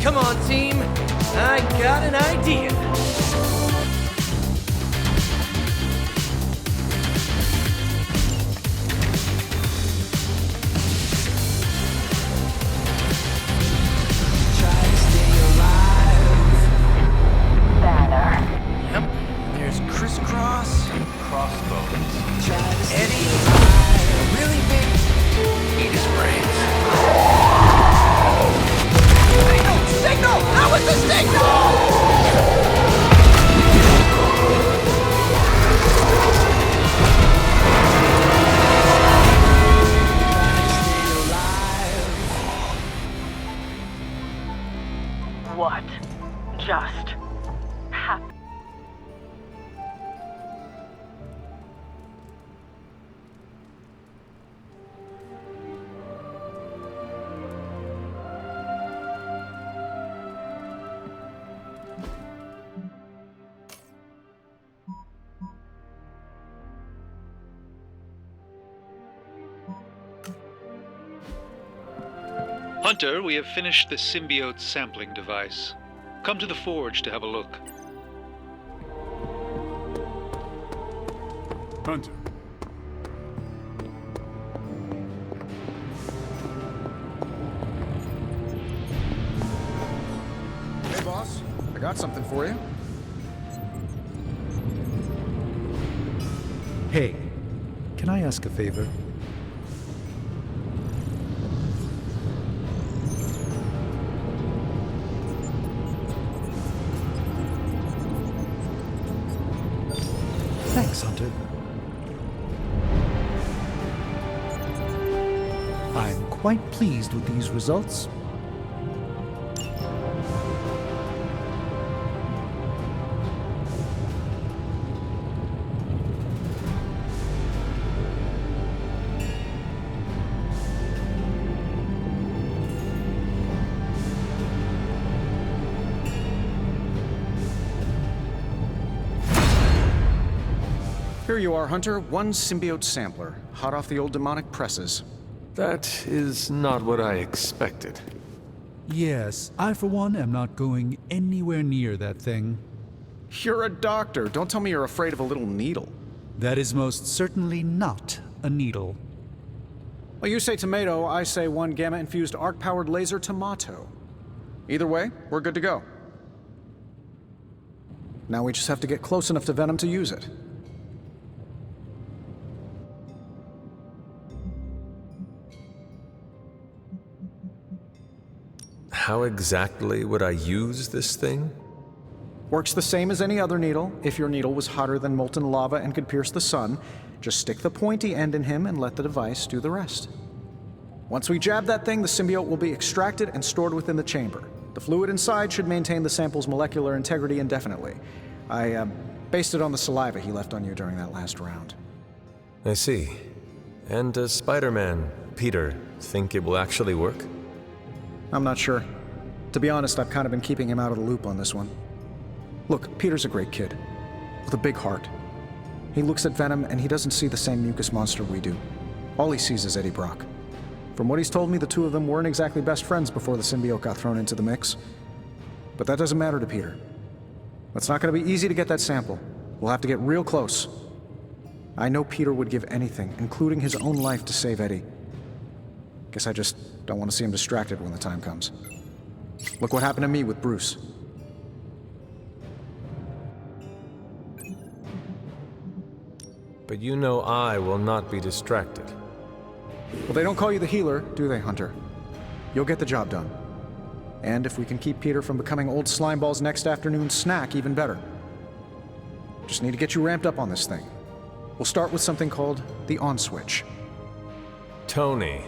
Come on, team. I got an idea. Try to stay alive. Banner. Yep. There's Crisscross. Crossbones. Try to stay Eddie. alive. Really big. Eat his brains. Signal! Signal! That was the signal! What just happened? Hunter, we have finished the symbiote sampling device. Come to the forge to have a look. Hunter. Hey, boss. I got something for you. Hey, can I ask a favor? Thanks, Hunter. I'm quite pleased with these results. Here you are, Hunter. One symbiote sampler, hot off the old demonic presses. That is not what I expected. Yes, I for one am not going anywhere near that thing. You're a doctor. Don't tell me you're afraid of a little needle. That is most certainly not a needle. Well, you say tomato, I say one gamma-infused arc-powered laser tomato. Either way, we're good to go. Now we just have to get close enough to Venom to use it. How exactly would I use this thing? Works the same as any other needle. If your needle was hotter than molten lava and could pierce the sun, just stick the pointy end in him and let the device do the rest. Once we jab that thing, the symbiote will be extracted and stored within the chamber. The fluid inside should maintain the sample's molecular integrity indefinitely. I based it on the saliva he left on you during that last round. I see. And does Spider-Man, Peter, think it will actually work? I'm not sure. To be honest, I've kind of been keeping him out of the loop on this one. Look, Peter's a great kid, with a big heart. He looks at Venom and he doesn't see the same mucus monster we do. All he sees is Eddie Brock. From what he's told me, the two of them weren't exactly best friends before the symbiote got thrown into the mix. But that doesn't matter to Peter. It's not going to be easy to get that sample. We'll have to get real close. I know Peter would give anything, including his own life, to save Eddie. Guess I just don't want to see him distracted when the time comes. Look what happened to me with Bruce. But you know I will not be distracted. Well, they don't call you the healer, do they, Hunter? You'll get the job done. And if we can keep Peter from becoming old Slimeball's next afternoon's snack, even better. Just need to get you ramped up on this thing. We'll start with something called the on switch. Tony.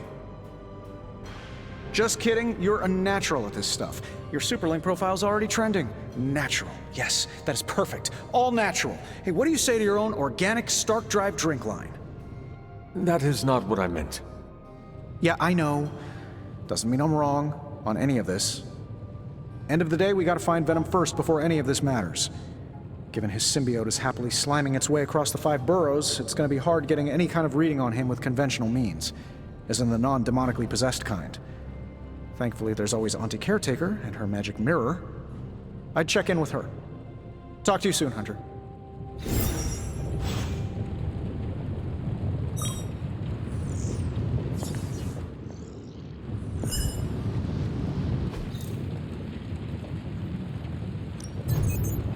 Just kidding, you're a natural at this stuff. Your Superlink profile's already trending. Natural. Yes, that is perfect. All natural. Hey, what do you say to your own organic Stark Drive drink line? That is not what I meant. Yeah, I know. Doesn't mean I'm wrong on any of this. End of the day, we gotta find Venom first before any of this matters. Given his symbiote is happily sliming its way across the 5 boroughs, it's gonna be hard getting any kind of reading on him with conventional means, as in the non-demonically possessed kind. Thankfully, there's always Auntie Caretaker and her magic mirror. I'd check in with her. Talk to you soon, Hunter.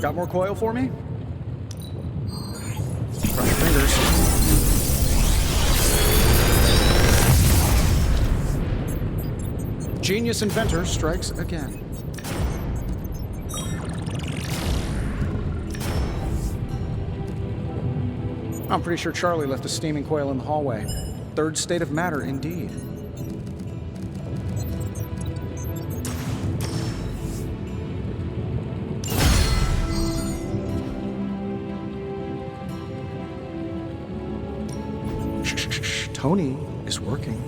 Got more coil for me? Cross your fingers. Genius inventor strikes again. I'm pretty sure Charlie left a steaming coil in the hallway. Third state of matter, indeed. Shh. Tony is working.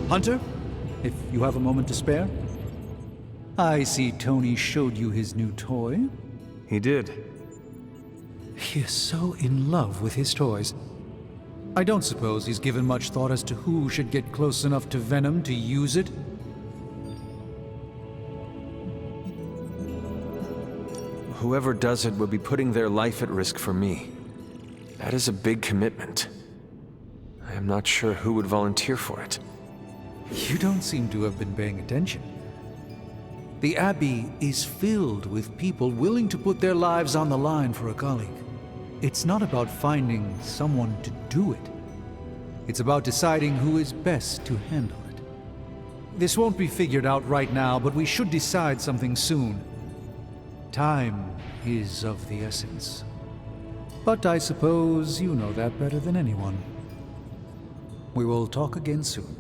Hunter, if you have a moment to spare. I see Tony showed you his new toy. He did. He is so in love with his toys. I don't suppose he's given much thought as to who should get close enough to Venom to use it. Whoever does it will be putting their life at risk for me. That is a big commitment. I am not sure who would volunteer for it. You don't seem to have been paying attention. The Abbey is filled with people willing to put their lives on the line for a colleague. It's not about finding someone to do it. It's about deciding who is best to handle it. This won't be figured out right now, but we should decide something soon. Time is of the essence. But I suppose you know that better than anyone. We will talk again soon.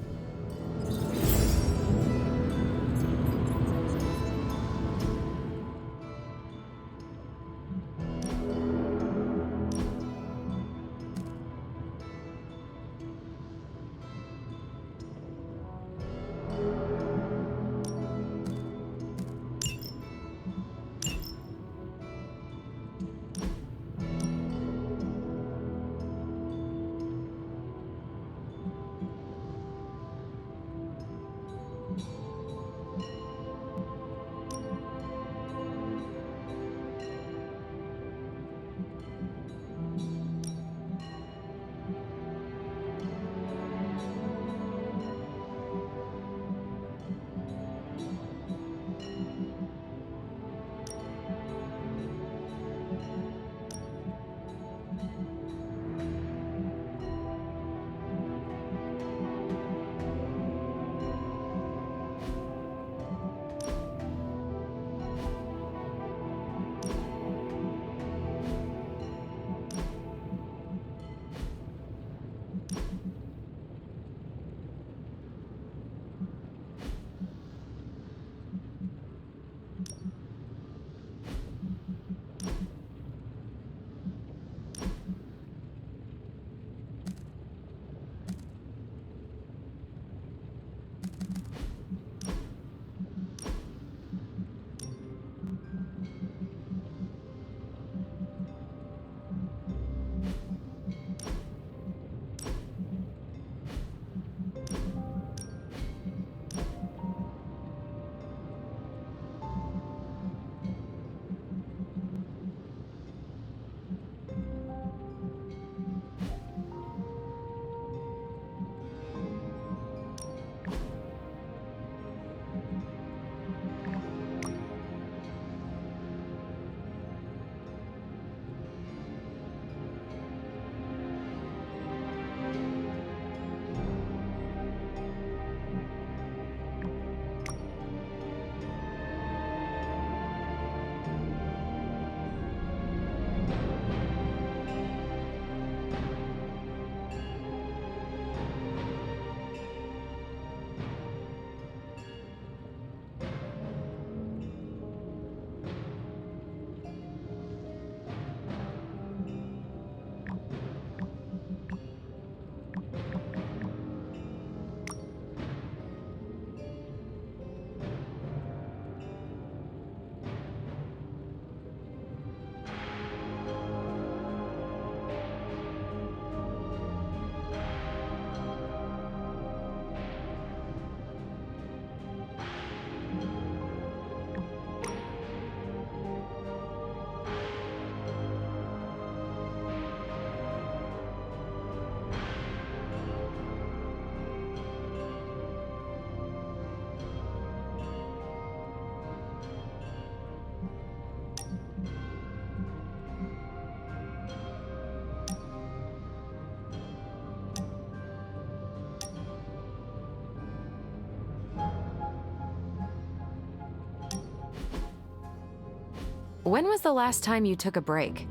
When was the last time you took a break?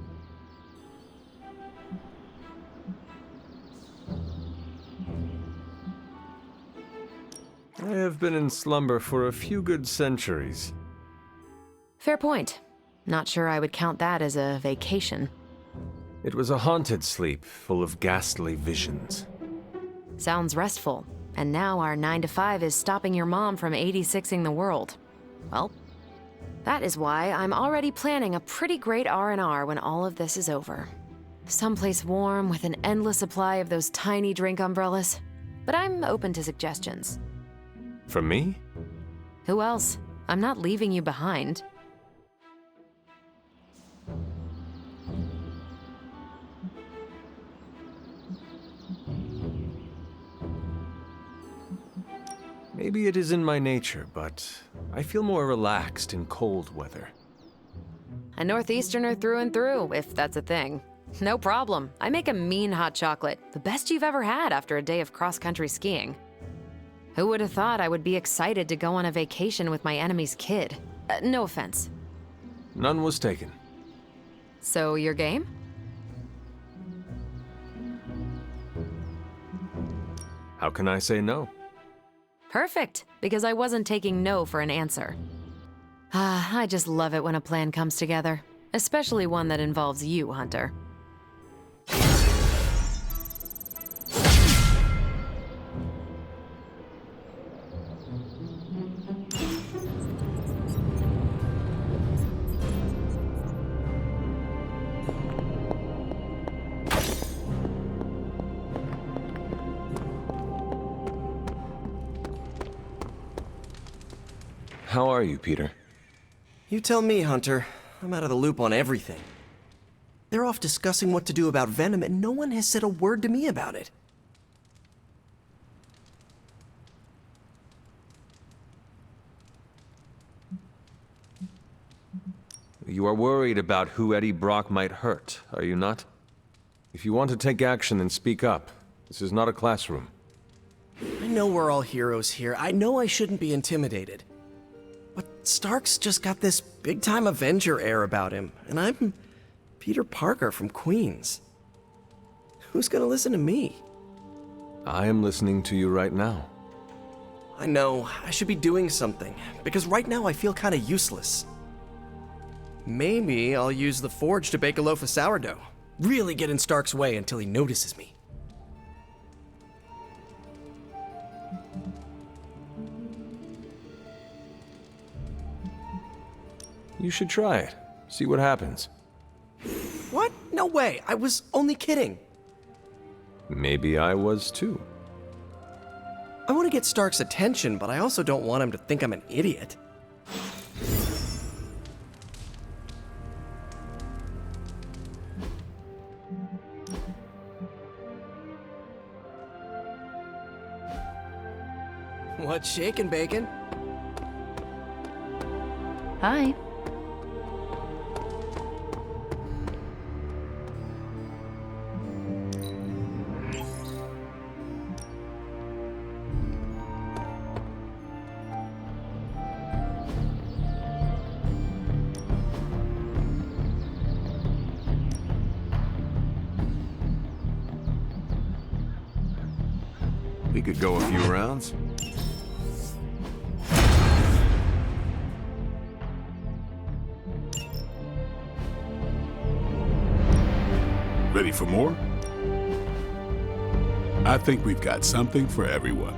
I have been in slumber for a few good centuries. Fair point. Not sure I would count that as a vacation. It was a haunted sleep, full of ghastly visions. Sounds restful. And now our 9 to 5 is stopping your mom from 86ing the world. Well, that is why I'm already planning a pretty great R&R when all of this is over. Someplace warm with an endless supply of those tiny drink umbrellas. But I'm open to suggestions. For me? Who else? I'm not leaving you behind. Maybe it is in my nature, but I feel more relaxed in cold weather. A Northeasterner through and through, if that's a thing. No problem. I make a mean hot chocolate, the best you've ever had after a day of cross-country skiing. Who would have thought I would be excited to go on a vacation with my enemy's kid? No offense. None was taken. So, your game? How can I say no? Perfect, because I wasn't taking no for an answer. I just love it when a plan comes together, especially one that involves you, Hunter. How are you, Peter? You tell me, Hunter. I'm out of the loop on everything. They're off discussing what to do about Venom, and no one has said a word to me about it. You are worried about who Eddie Brock might hurt, are you not? If you want to take action, then speak up. This is not a classroom. I know we're all heroes here. I know I shouldn't be intimidated. But Stark's just got this big-time Avenger air about him, and I'm Peter Parker from Queens. Who's gonna listen to me? I am listening to you right now. I know, I should be doing something, because right now I feel kinda useless. Maybe I'll use the forge to bake a loaf of sourdough. Really get in Stark's way until he notices me. You should try it. See what happens. What? No way, I was only kidding. Maybe I was too. I want to get Stark's attention, but I also don't want him to think I'm an idiot. What's shaking, Bacon? Hi. We could go a few rounds. Ready for more? I think we've got something for everyone.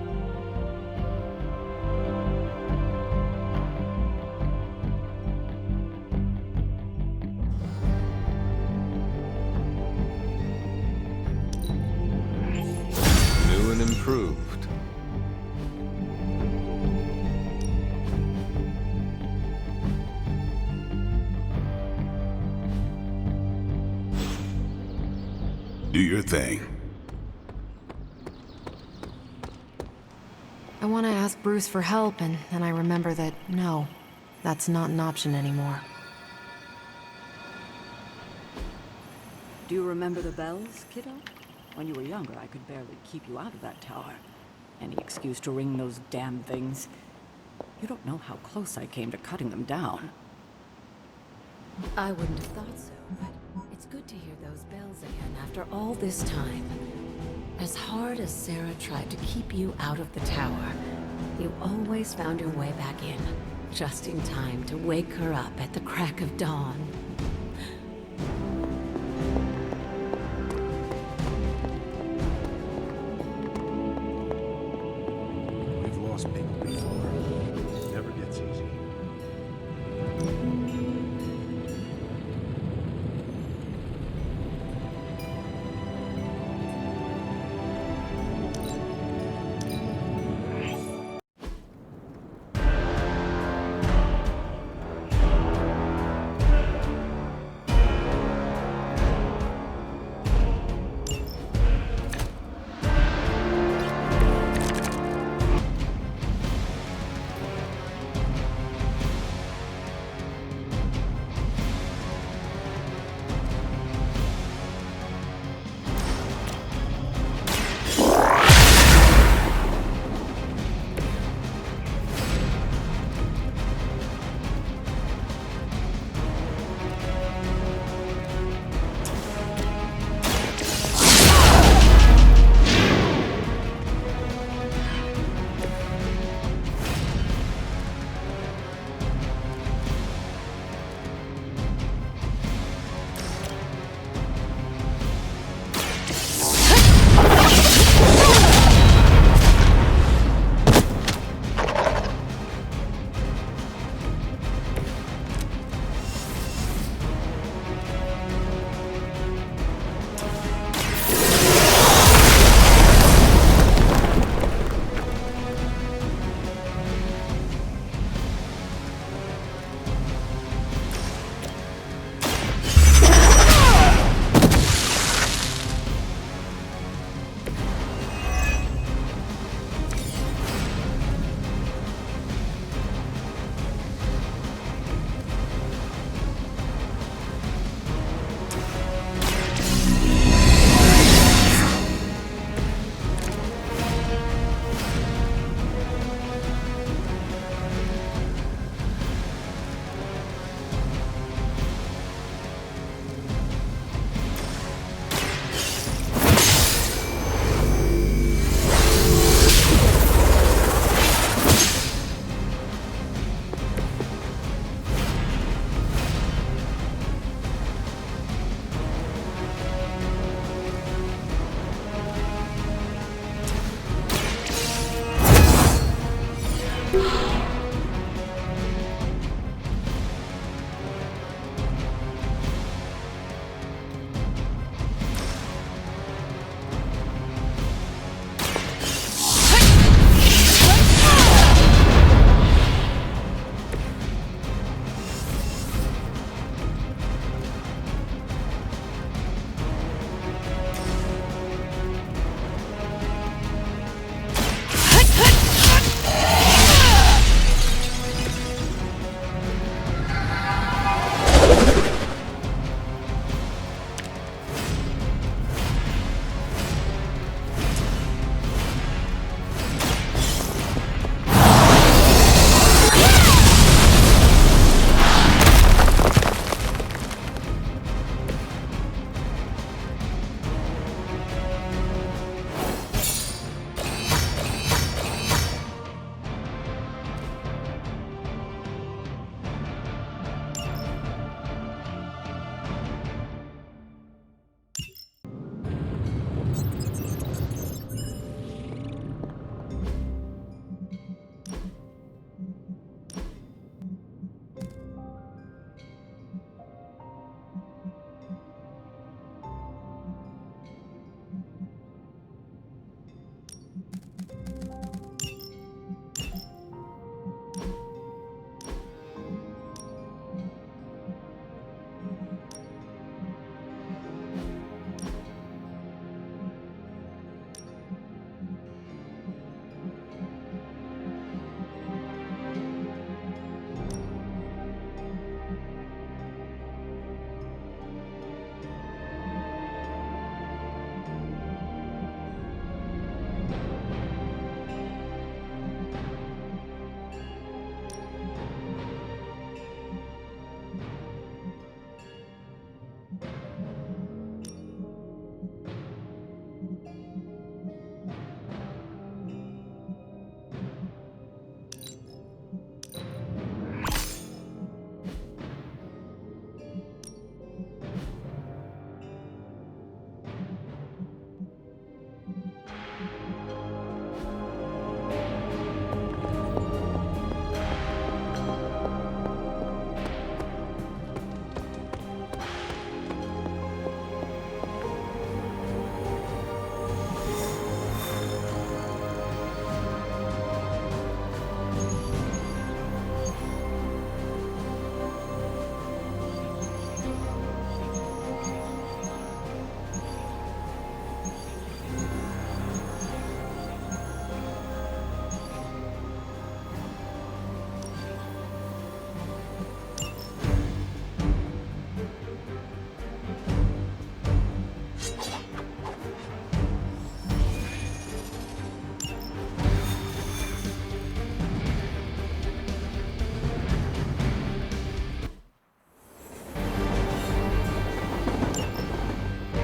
New and improved. Do your thing. I want to ask Bruce for help, and then I remember that, no, that's not an option anymore. Do you remember the bells, kiddo? When you were younger, I could barely keep you out of that tower. Any excuse to ring those damn things. You don't know how close I came to cutting them down. I wouldn't have thought so, but it's good to hear those bells again after all this time. As hard as Sarah tried to keep you out of the tower, you always found your way back in, just in time to wake her up at the crack of dawn.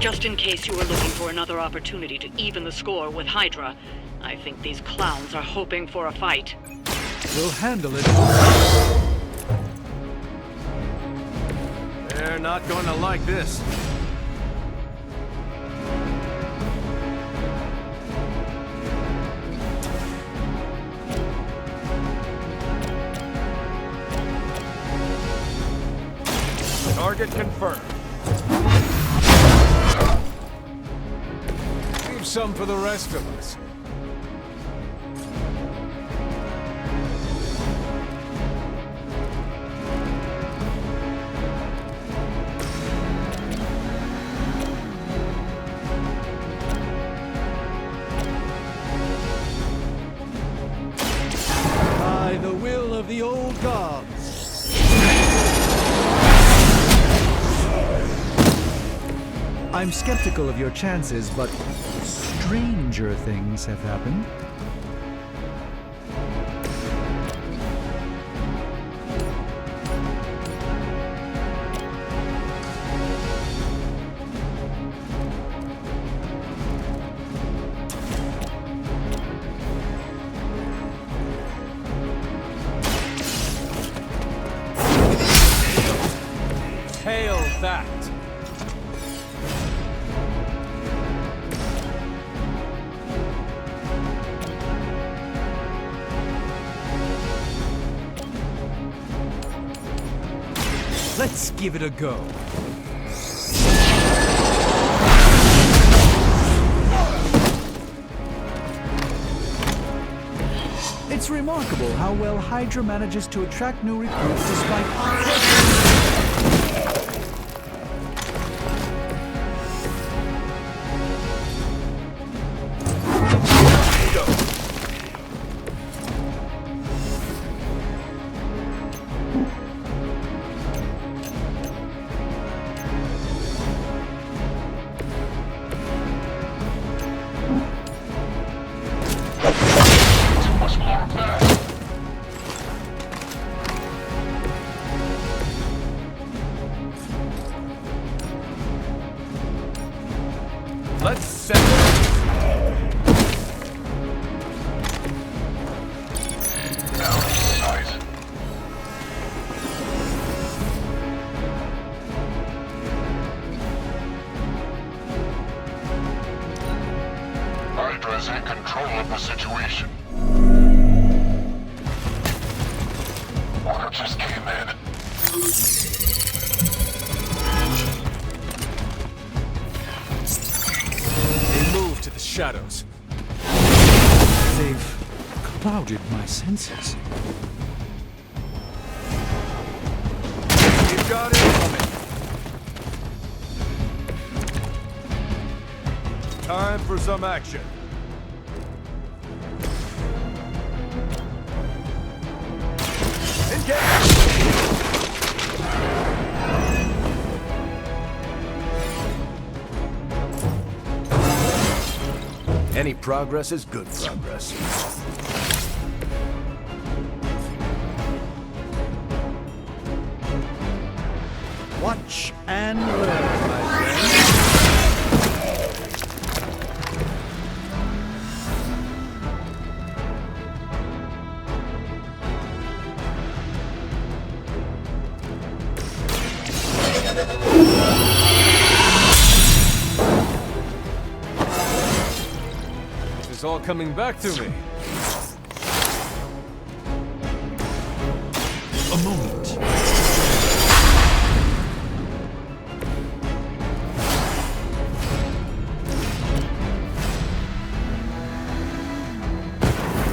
Just in case you were looking for another opportunity to even the score with Hydra, I think these clowns are hoping for a fight. We'll handle it. They're not going to like this. Target confirmed. Leave some for the rest of us. By the will of the old gods. I'm skeptical of your chances, but stranger things have happened. Hail that! Let's give it a go. It's remarkable how well Hydra manages to attract new recruits despite... Let's set it. Now size. Hydra's in control of the situation. Water just came in. To the shadows. They've clouded my senses. You got it coming. Time for some action. Engage! Any progress is good progress. Watch and learn, my friend. It's all coming back to me. A moment.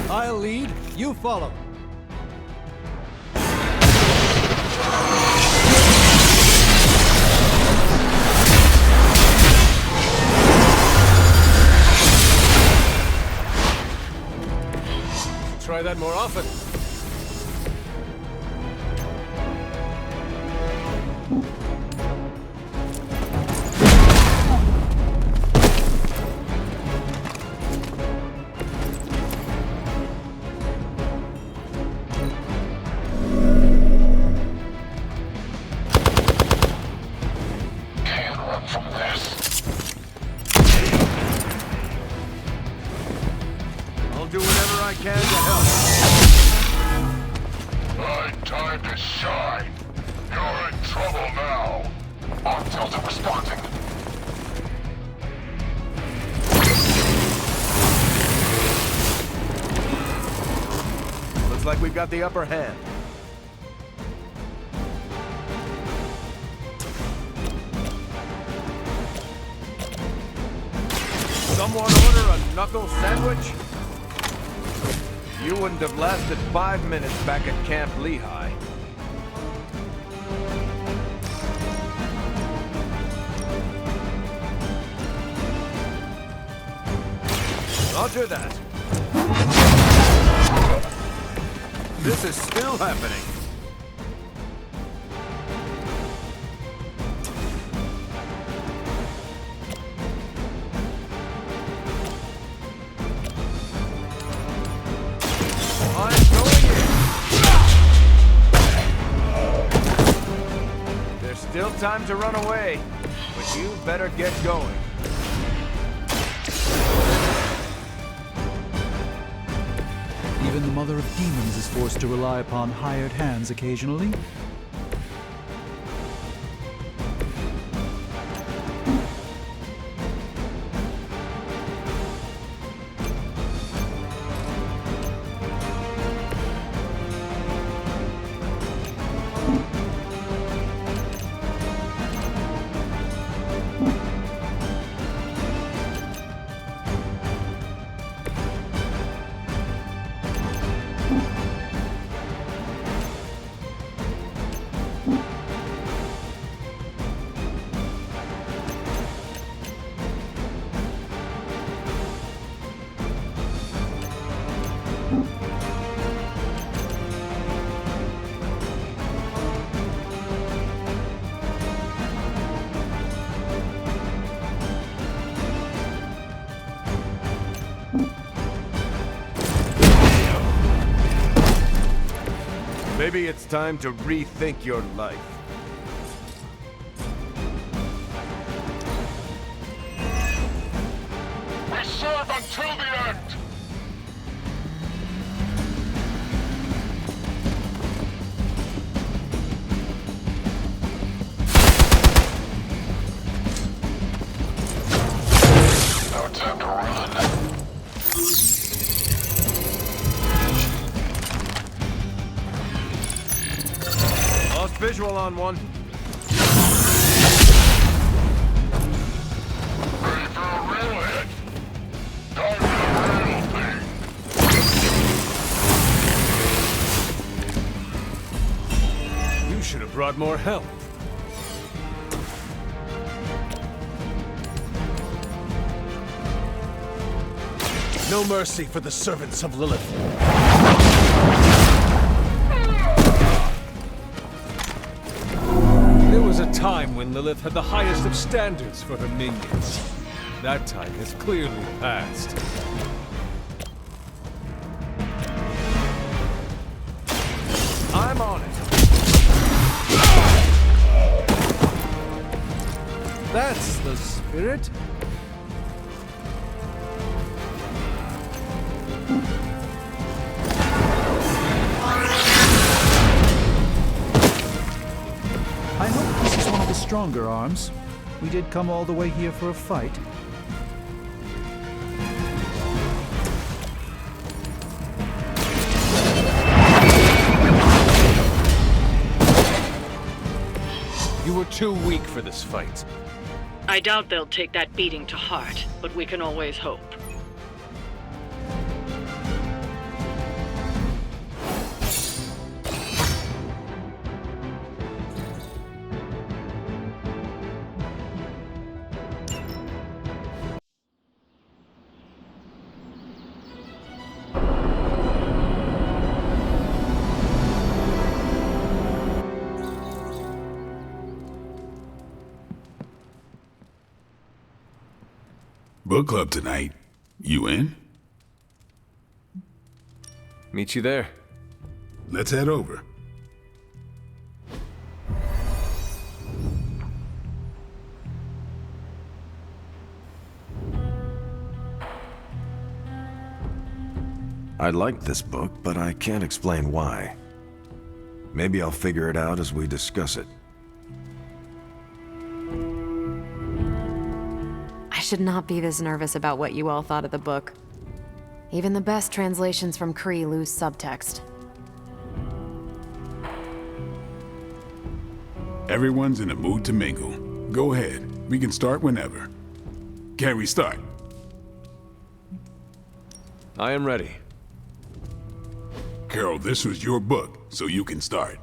I'll lead, you follow. Try that more often. Can't run from this. Time to shine. You're in trouble now. Arm Delta responding. Looks like we've got the upper hand. Someone order a knuckle sandwich? You wouldn't have lasted 5 minutes back at Camp Lehigh. Roger that. This is still happening. I'm going in. There's still time to run away, but you better get going. Even the Mother of Demons is forced to rely upon hired hands occasionally. Maybe it's time to rethink your life. We serve until the end! No time to run. Lost visual on one. Ready for a real hit? Time for the real thing. You should have brought more help. No mercy for the servants of Lilith. There was a time when Lilith had the highest of standards for her minions. That time has clearly passed. I'm on it. That's the spirit. I hope this is one of the stronger arms. We did come all the way here for a fight. You were too weak for this fight. I doubt they'll take that beating to heart, but we can always hope. Book club tonight. You in? Meet you there. Let's head over. I like this book, but I can't explain why. Maybe I'll figure it out as we discuss it. I should not be this nervous about what you all thought of the book. Even the best translations from Kree lose subtext. Everyone's in a mood to mingle. Go ahead. We can start whenever. Can we start? I am ready. Carol, this was your book, so you can start.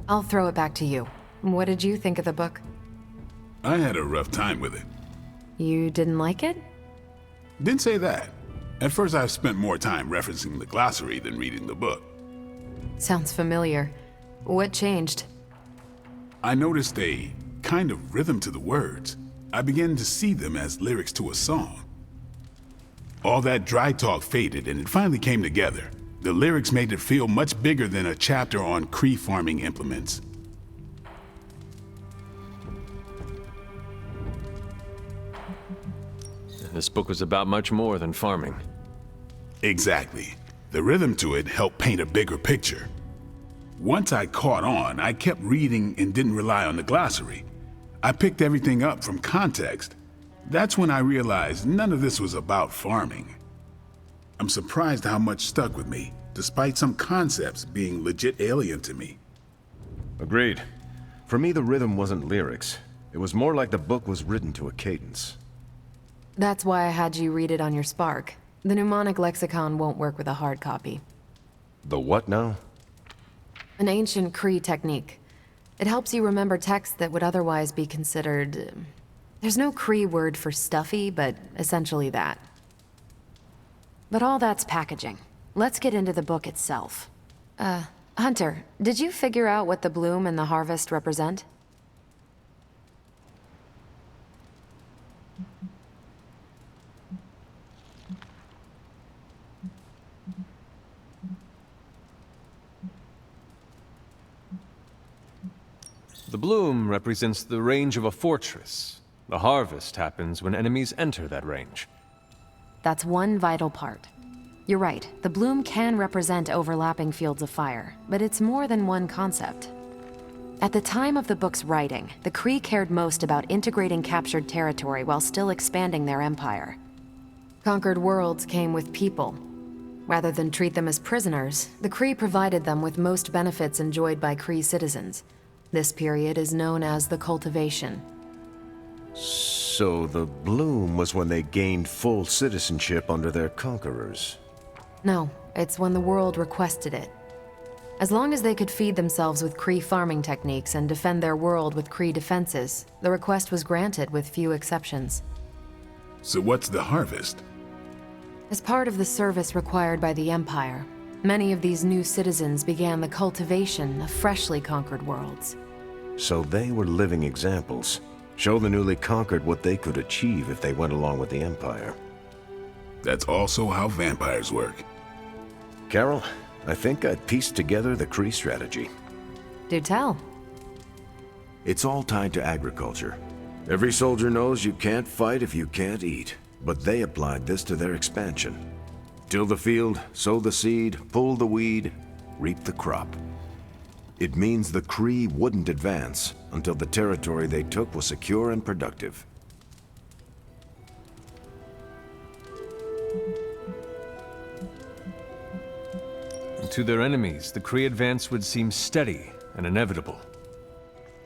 I'll throw it back to you. What did you think of the book? I had a rough time with it. You didn't like it? Didn't say that. At first I spent more time referencing the glossary than reading the book. Sounds familiar. What changed? I noticed a kind of rhythm to the words. I began to see them as lyrics to a song. All that dry talk faded and it finally came together. The lyrics made it feel much bigger than a chapter on Kree farming implements. This book was about much more than farming. Exactly. The rhythm to it helped paint a bigger picture. Once I caught on, I kept reading and didn't rely on the glossary. I picked everything up from context. That's when I realized none of this was about farming. I'm surprised how much stuck with me, despite some concepts being legit alien to me. Agreed. For me, the rhythm wasn't lyrics. It was more like the book was written to a cadence. That's why I had you read it on your Spark. The mnemonic lexicon won't work with a hard copy. The what now? An ancient Kree technique. It helps you remember texts that would otherwise be considered... There's no Kree word for stuffy, but essentially that. But all that's packaging. Let's get into the book itself. Hunter, did you figure out what the bloom and the harvest represent? The bloom represents the range of a fortress. The harvest happens when enemies enter that range. That's one vital part. You're right, the bloom can represent overlapping fields of fire, but it's more than one concept. At the time of the book's writing, the Kree cared most about integrating captured territory while still expanding their empire. Conquered worlds came with people. Rather than treat them as prisoners, the Kree provided them with most benefits enjoyed by Kree citizens. This period is known as the cultivation. So the bloom was when they gained full citizenship under their conquerors. No, it's when the world requested it. As long as they could feed themselves with Kree farming techniques and defend their world with Kree defenses, the request was granted with few exceptions. So what's the harvest? As part of the service required by the Empire, many of these new citizens began the cultivation of freshly conquered worlds. So they were living examples. Show the newly conquered what they could achieve if they went along with the Empire. That's also how vampires work. Carol, I think I'd pieced together the Kree strategy. Do tell. It's all tied to agriculture. Every soldier knows you can't fight if you can't eat, but they applied this to their expansion. Till the field, sow the seed, pull the weed, reap the crop. It means the Kree wouldn't advance until the territory they took was secure and productive. To their enemies, the Kree advance would seem steady and inevitable.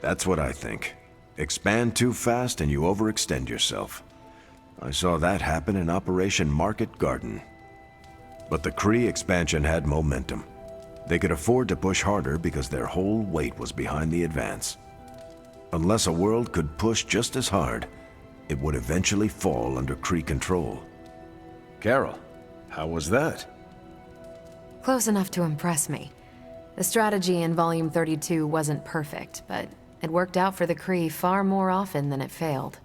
That's what I think. Expand too fast and you overextend yourself. I saw that happen in Operation Market Garden. But the Kree expansion had momentum. They could afford to push harder because their whole weight was behind the advance. Unless a world could push just as hard, it would eventually fall under Kree control. Carol, how was that? Close enough to impress me. The strategy in Volume 32 wasn't perfect, but it worked out for the Kree far more often than it failed.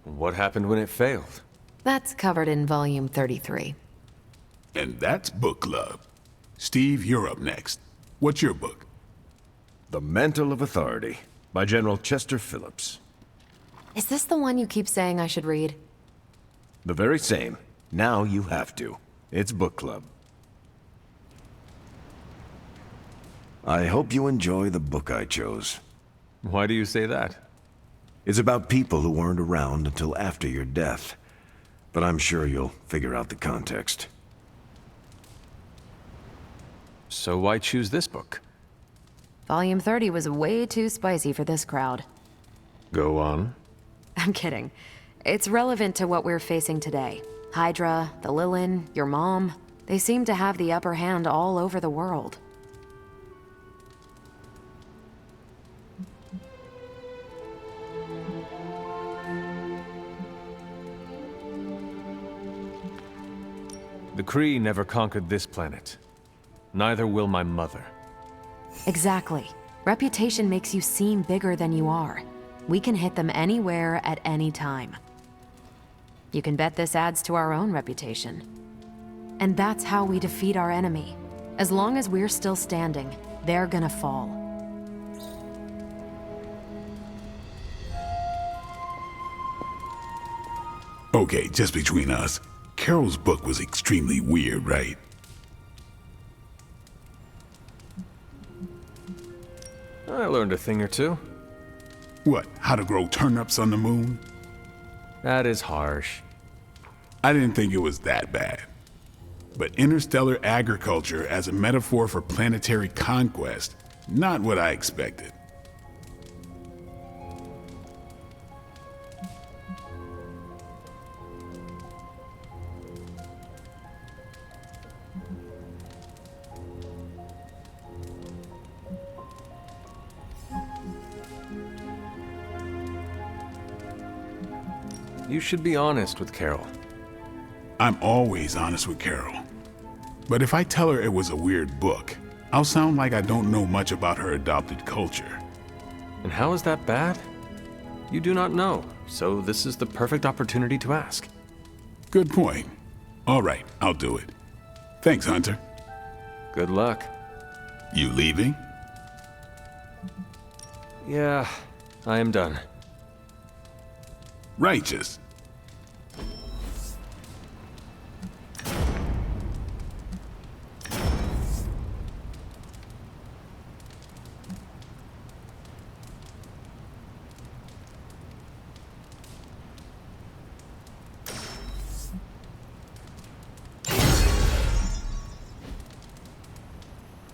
What happened when it failed? That's covered in Volume 33. And that's book club. Steve, you're up next. What's your book? The Mantle of Authority, by General Chester Phillips. Is this the one you keep saying I should read? The very same. Now you have to. It's book club. I hope you enjoy the book I chose. Why do you say that? It's about people who weren't around until after your death. But I'm sure you'll figure out the context. So why choose this book? Volume 30 was way too spicy for this crowd. Go on. I'm kidding. It's relevant to what we're facing today. Hydra, the Lilith, your mom, they seem to have the upper hand all over the world. The Kree never conquered this planet. Neither will my mother. Exactly. Reputation makes you seem bigger than you are. We can hit them anywhere at any time. You can bet this adds to our own reputation. And that's how we defeat our enemy. As long as we're still standing, they're gonna fall. Okay, just between us. Carol's book was extremely weird, right? I learned a thing or two. What, how to grow turnips on the moon? That is harsh. I didn't think it was that bad. But interstellar agriculture as a metaphor for planetary conquest, not what I expected. You should be honest with Carol. I'm always honest with Carol. But if I tell her it was a weird book, I'll sound like I don't know much about her adopted culture. And how is that bad? You do not know, so this is the perfect opportunity to ask. Good point. All right, I'll do it. Thanks, Hunter. Good luck. You leaving? Yeah, I am done. Righteous.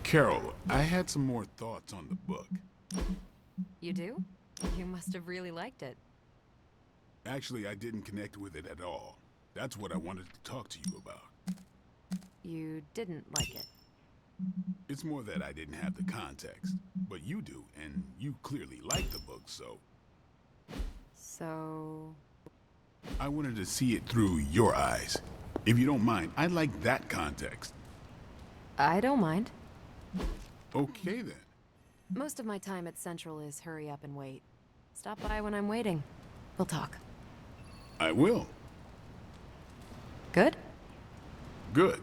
Carol, I had some more thoughts on the book. You do? You must have really liked it. Actually, I didn't connect with it at all. That's what I wanted to talk to you about. You didn't like it. It's more that I didn't have the context. But you do, and you clearly like the book, so... So... I wanted to see it through your eyes. If you don't mind, I'd like that context. I don't mind. Okay, then. Most of my time at Central is hurry up and wait. Stop by when I'm waiting. We'll talk. I will. Good? Good.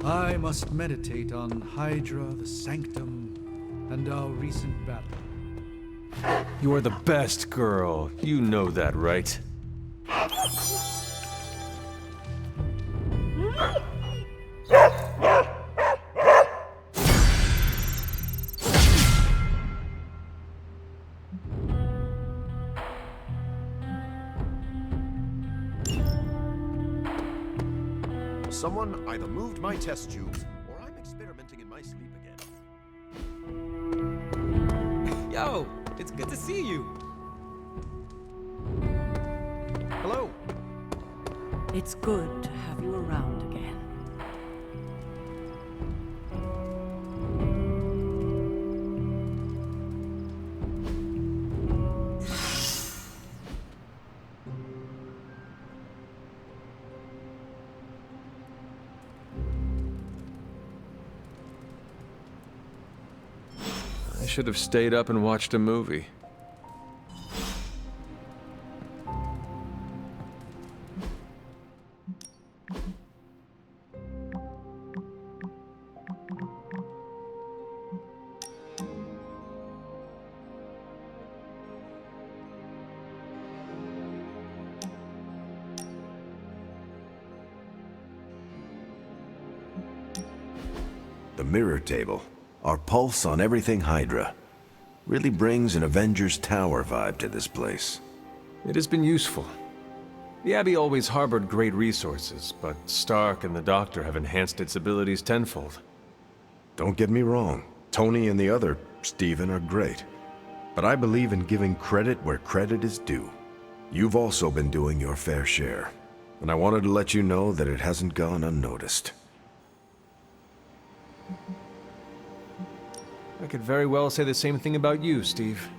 I must meditate on Hydra, the Sanctum, and our recent battle. You are the best girl. You know that, right? Someone either moved my test tubes, or I'm experimenting in my sleep again. Yo, it's good to see you. Hello. It's good to have you around again. I should have stayed up and watched a movie. The mirror table, our pulse on everything Hydra, really brings an Avengers Tower vibe to this place. It has been useful. The Abbey always harbored great resources, but Stark and the Doctor have enhanced its abilities tenfold. Don't get me wrong, Tony and the other Stephen are great. But I believe in giving credit where credit is due. You've also been doing your fair share, and I wanted to let you know that it hasn't gone unnoticed. I could very well say the same thing about you, Steve.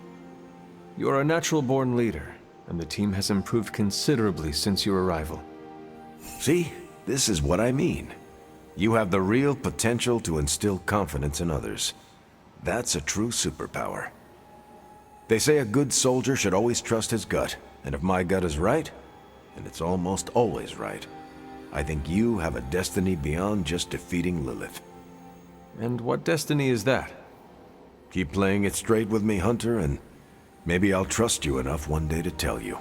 You are a natural-born leader, and the team has improved considerably since your arrival. See? This is what I mean. You have the real potential to instill confidence in others. That's a true superpower. They say a good soldier should always trust his gut, and if my gut is right, and it's almost always right, I think you have a destiny beyond just defeating Lilith. And what destiny is that? Keep playing it straight with me, Hunter, and maybe I'll trust you enough one day to tell you.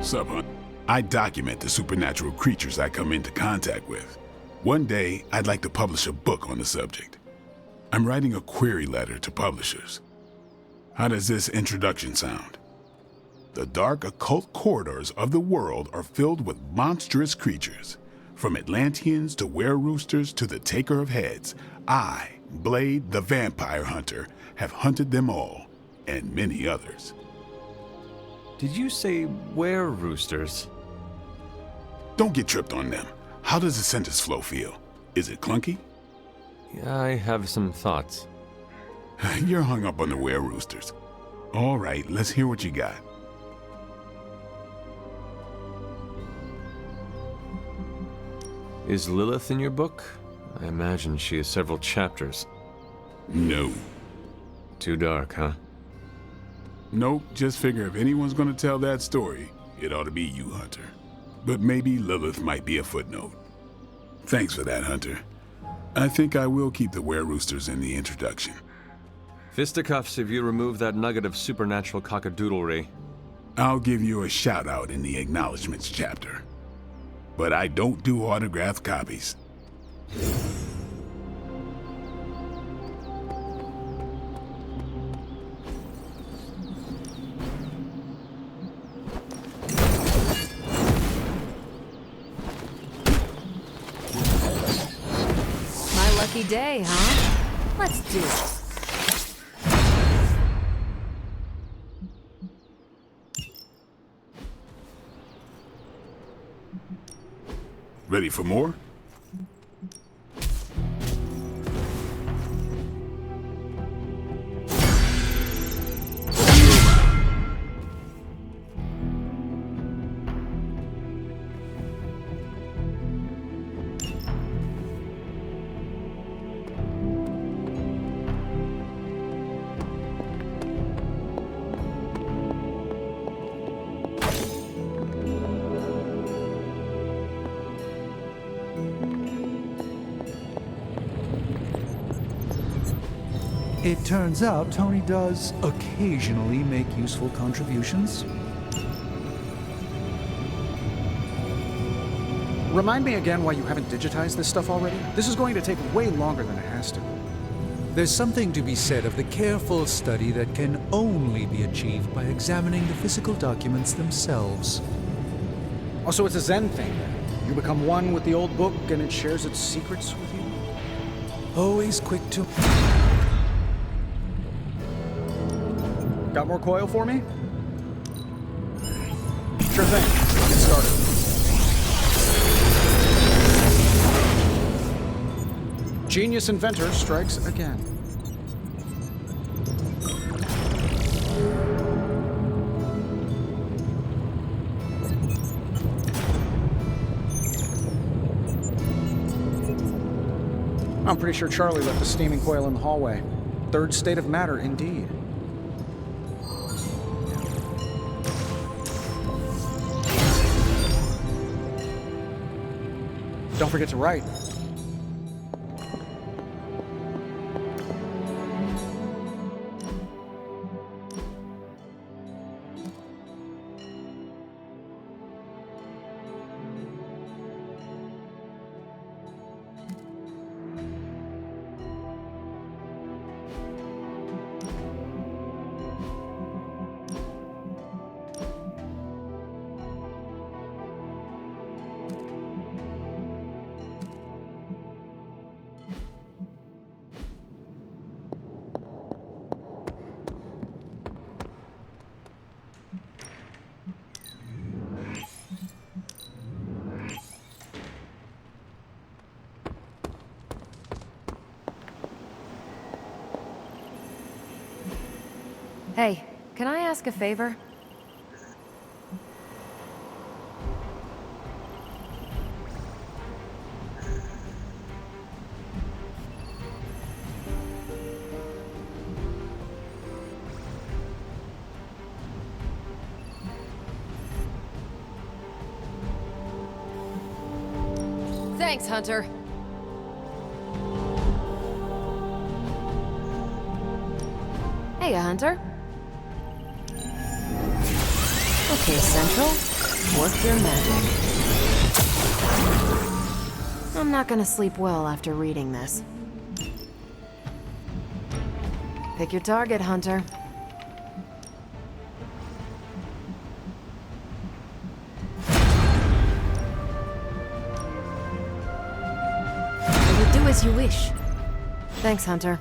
Sup, Hunt? I document the supernatural creatures I come into contact with. One day, I'd like to publish a book on the subject. I'm writing a query letter to publishers. How does this introduction sound? The dark occult corridors of the world are filled with monstrous creatures. From Atlanteans to were-roosters to the Taker of Heads, I, Blade the Vampire Hunter, have hunted them all, and many others. Did you say were-roosters? Don't get tripped on them. How does the sentence flow feel? Is it clunky? Yeah, I have some thoughts. You're hung up on the were-roosters. All right, let's hear what you got. Is Lilith in your book? I imagine she has several chapters. No. Too dark, huh? Nope, just figure if anyone's gonna tell that story, it ought to be you, Hunter. But maybe Lilith might be a footnote. Thanks for that, Hunter. I think I will keep the were-roosters in the introduction. Fisticuffs if you remove that nugget of supernatural cockadoodlery. I'll give you a shout-out in the acknowledgments chapter. But I don't do autographed copies. Lucky day, huh? Let's do it. Ready for more? It turns out Tony does occasionally make useful contributions. Remind me again why you haven't digitized this stuff already? This is going to take way longer than it has to. There's something to be said of the careful study that can only be achieved by examining the physical documents themselves. Also, it's a Zen thing. You become one with the old book and it shares its secrets with you? Always quick to... Got more coil for me? Sure thing. Let's get started. Genius inventor strikes again. I'm pretty sure Charlie left the steaming coil in the hallway. Third state of matter, indeed. Don't forget to write. Hey, can I ask a favor? Thanks, Hunter. Hey, Hunter. Okay, Central. Work your magic. I'm not gonna sleep well after reading this. Pick your target, Hunter. I will do as you wish. Thanks, Hunter.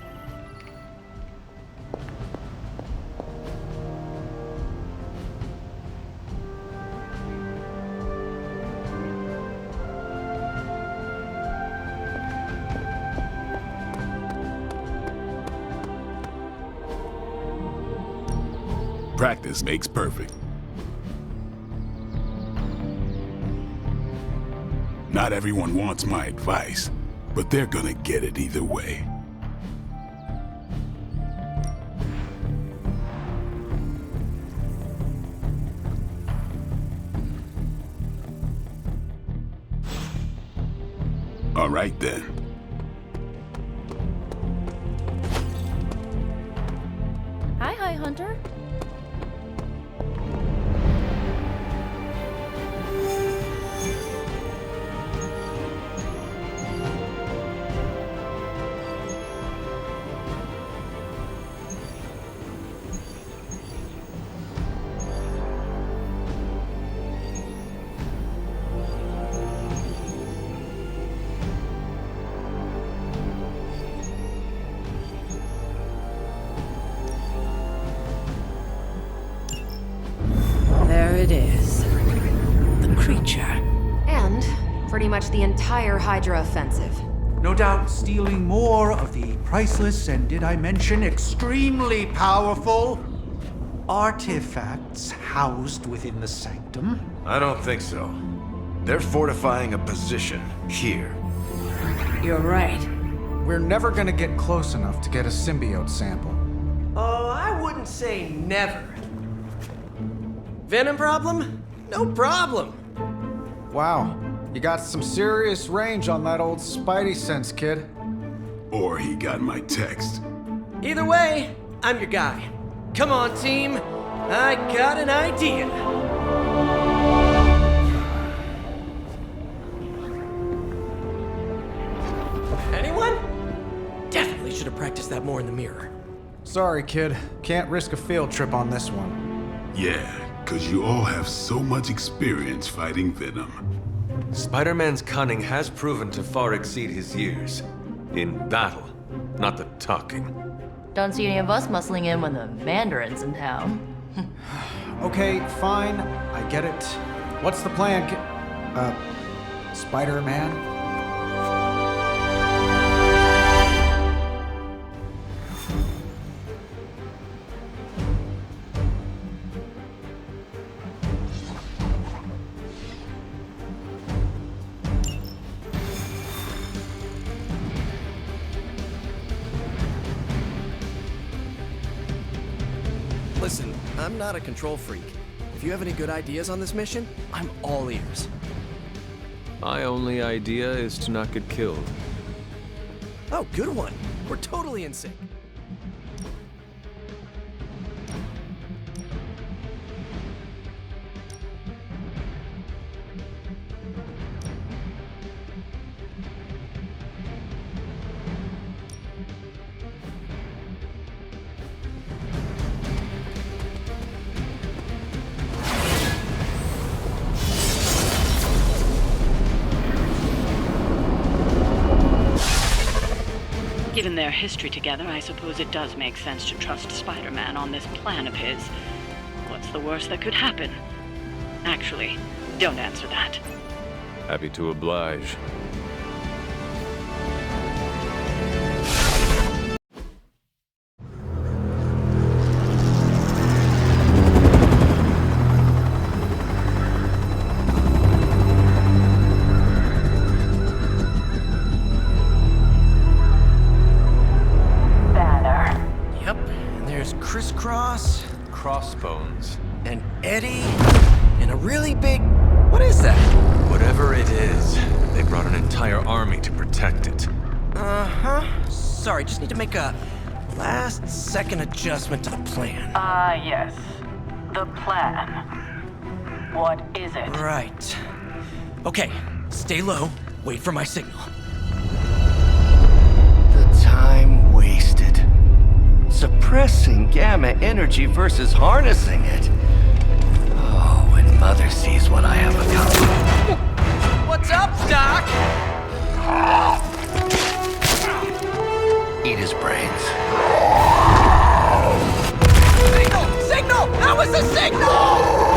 Practice makes perfect. Not everyone wants my advice, but they're gonna get it either way. All right then. Hi, Hunter. There it is. The creature. And pretty much the entire Hydra offensive. No doubt stealing more of the priceless and, did I mention, extremely powerful artifacts housed within the sanctum? I don't think so. They're fortifying a position here. You're right. We're never gonna get close enough to get a symbiote sample. Oh, I wouldn't say never. Venom problem? No problem. Wow, you got some serious range on that old Spidey sense, kid. Or he got my text. Either way, I'm your guy. Come on, team. I got an idea. Anyone? Definitely should have practiced that more in the mirror. Sorry, kid. Can't risk a field trip on this one. Yeah, 'cause you all have so much experience fighting Venom. Spider-Man's cunning has proven to far exceed his years. In battle, not the talking. Don't see any of us muscling in when the Mandarin's in town. Okay, fine. I get it. What's the plan, Spider-Man? Listen, I'm not a control freak. If you have any good ideas on this mission, I'm all ears. My only idea is to not get killed. Oh, good one. We're totally in sync. Given their history together, I suppose it does make sense to trust Spider-Man on this plan of his. What's the worst that could happen? Actually, don't answer that. Happy to oblige. Crisscross, Crossbones. and Eddie, and a really big... What is that? Whatever it is, they brought an entire army to protect it. Uh-huh. Sorry, just need to make a last-second adjustment to the plan. Yes. The plan. What is it? Right. Okay, stay low, wait for my signal. The time wasted. Suppressing gamma energy versus harnessing it. Oh, when Mother sees what I have accomplished. What's up, Doc? Eat his brains. Signal! Signal! That was a signal!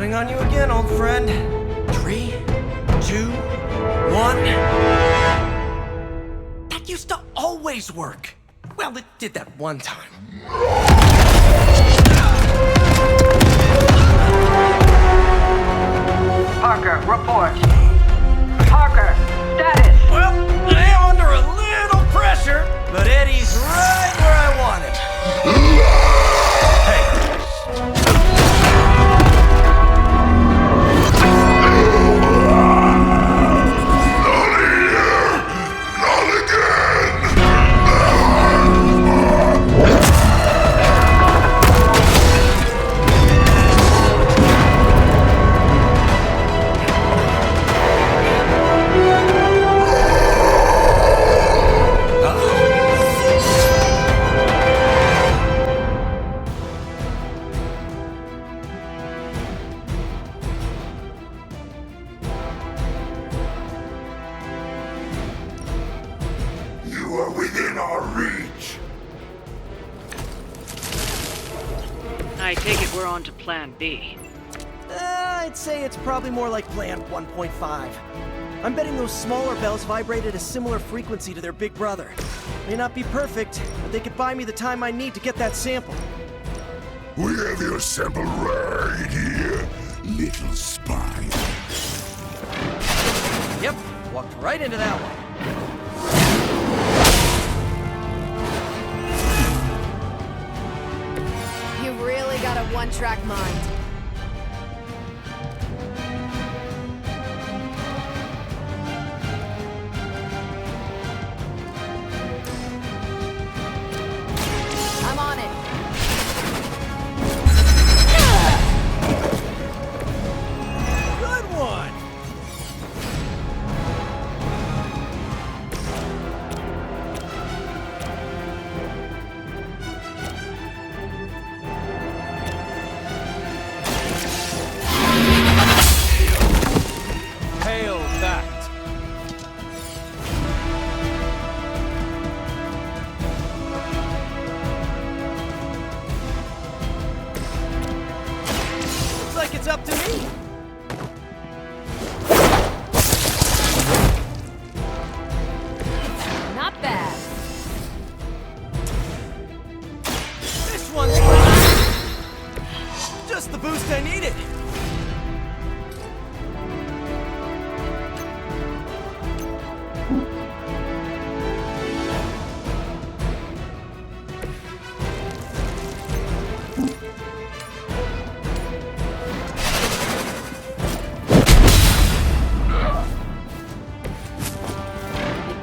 On you again, old friend. 3, 2, 1. That used to always work. Well, it did that one time. Parker, report. Parker, status. Well, I am under a little pressure, but Eddie's right where I want him. Hey. I take it we're on to Plan B. I'd say it's probably more like Plan 1.5. I'm betting those smaller bells vibrate at a similar frequency to their big brother. May not be perfect, but they could buy me the time I need to get that sample. We have your sample right here, little spy. Yep, walked right into that one. You really got a one-track mind. I'm on it. Good one!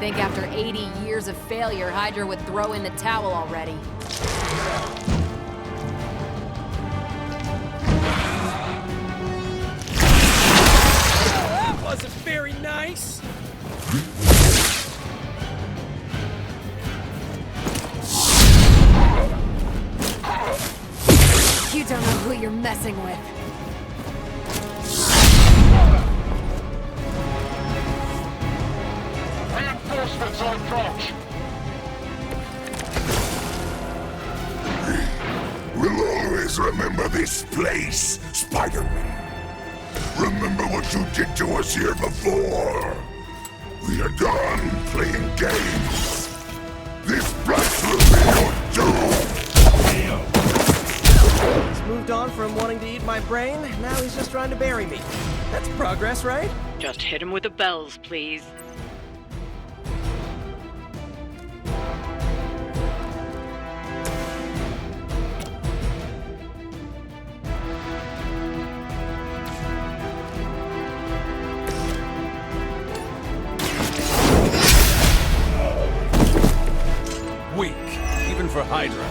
think after 80 years of failure, Hydra would throw in the towel already. That wasn't very nice. You don't know who you're messing with. Reinforcements on approach. We'll always remember this place, Spider-Man. Remember what you did to us here before. We are done playing games. This place will be your doom. He's moved on from wanting to eat my brain, now he's just trying to bury me. That's progress, right? Just hit him with the bells, please. Weak, even for Hydra.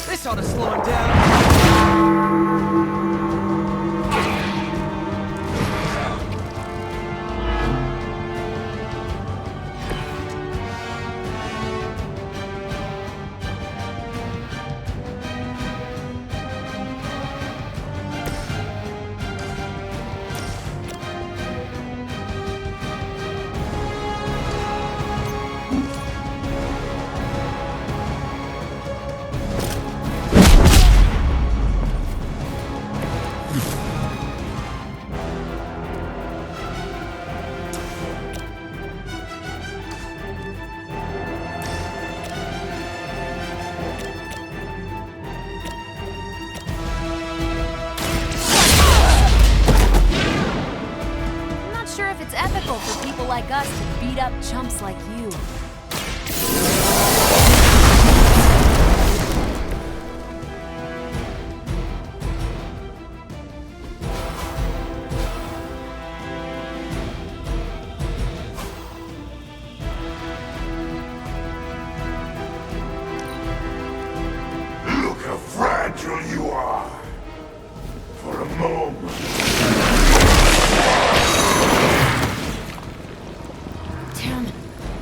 This ought to slow him down. For people like us to beat up chumps like you. Look how fragile you are. For a moment.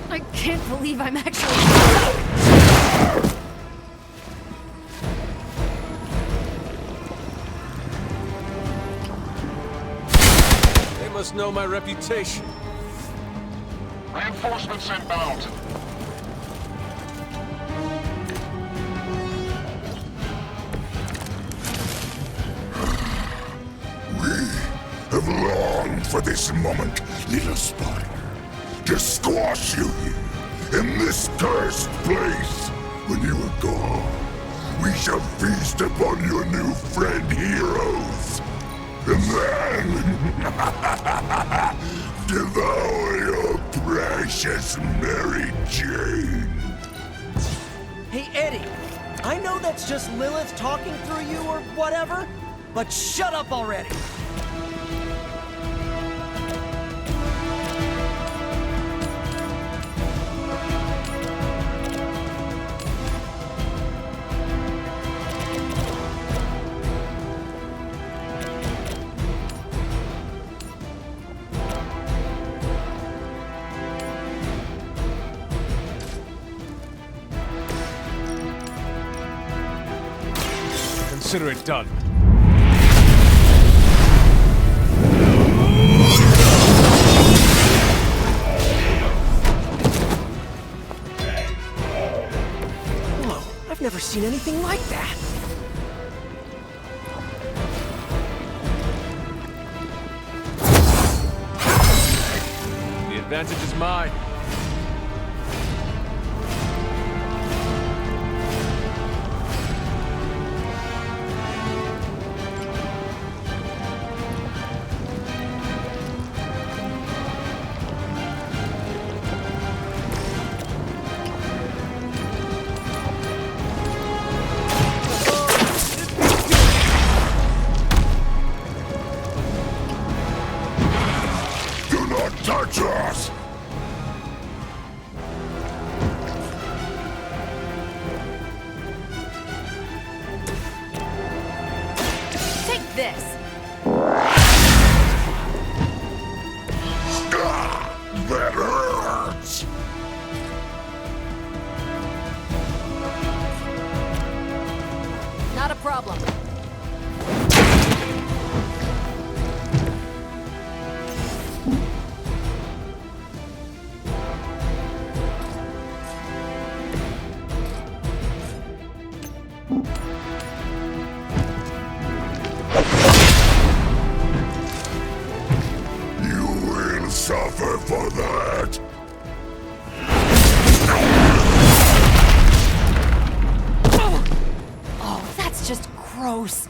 I can't believe I'm actually... They must know my reputation. Reinforcements inbound. We have longed for this moment, little spider. To squash you here, in this cursed place. When you are gone, we shall feast upon your new friend heroes. And then... devour your precious Mary Jane. Hey, Eddie, I know that's just Lilith talking through you or whatever, but shut up already. Consider it done. Whoa, I've never seen anything like that. The advantage is mine. this. That hurts! Not a problem. You will suffer for that! Oh, that's just gross.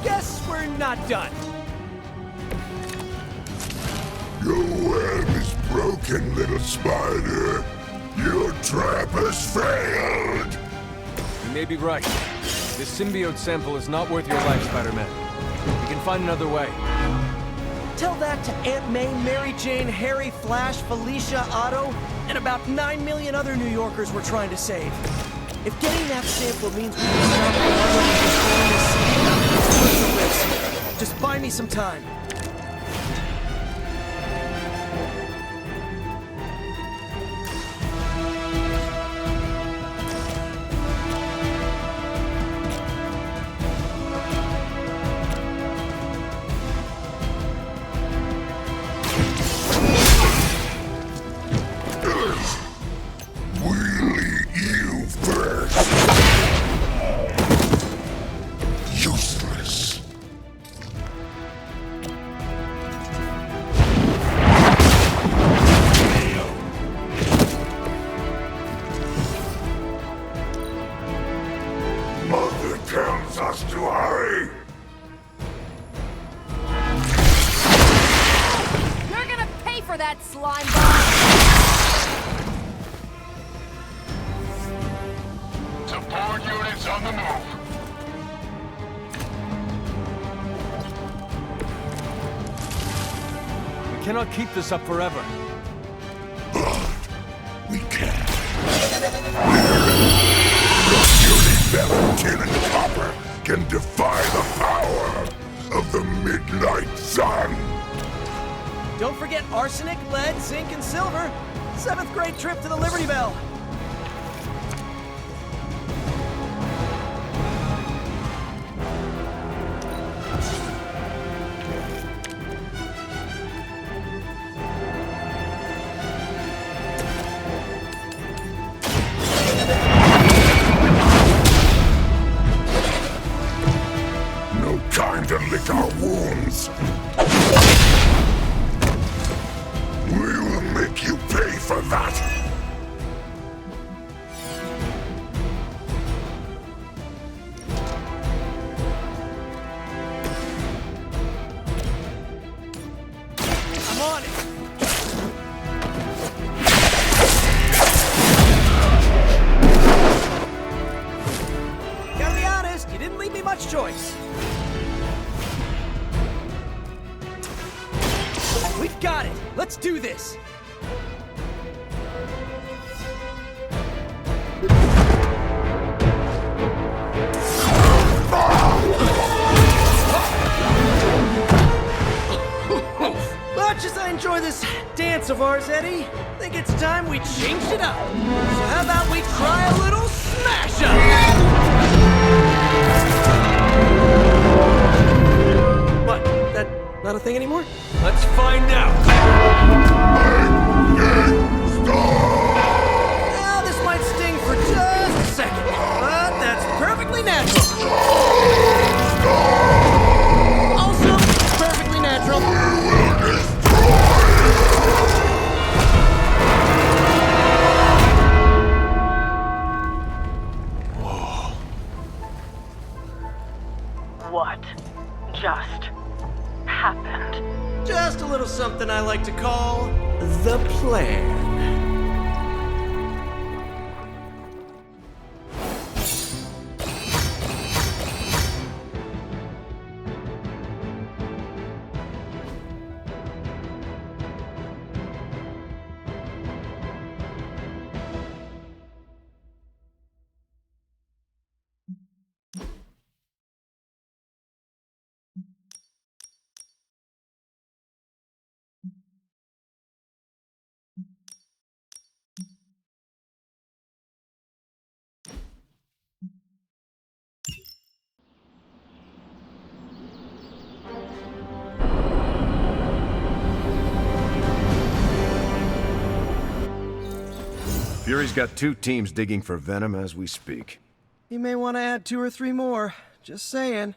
Guess we're not done. Your web is broken, little spider. Your trap has failed. You may be right. This symbiote sample is not worth your life, Spider-Man. We can find another way. Tell that to Aunt May, Mary Jane, Harry, Flash, Felicia, Otto, and about 9 million other New Yorkers we're trying to save. If getting that sample means we can stop the war from destroying this city, it's worth the risk. Just buy me some time. We'll eat you first. Useless. Mother tells us to hurry. You're gonna pay for that, slime ball! Support units on the move. We cannot keep this up forever. We can. Your Venom, Tin, and Copper can defy the power of the Midnight Sun. Don't forget arsenic, lead, zinc, and silver. 7th grade trip to the Liberty Bell. No time to lick our wounds. We will make you pay for that. I'm on it. Gotta be honest, you didn't leave me much choice. We've got it. Let's do this. Much as I enjoy this dance of ours, Eddie, I think it's time we changed it up. So how about we try a little smash up? What? That not a thing anymore? Let's find out. Now this might sting for just a second, but that's perfectly natural. Also, perfectly natural. What just happened? Just a little something I like to call the plan. Fury's got 2 teams digging for Venom as we speak. You may want to add 2 or 3 more. Just saying.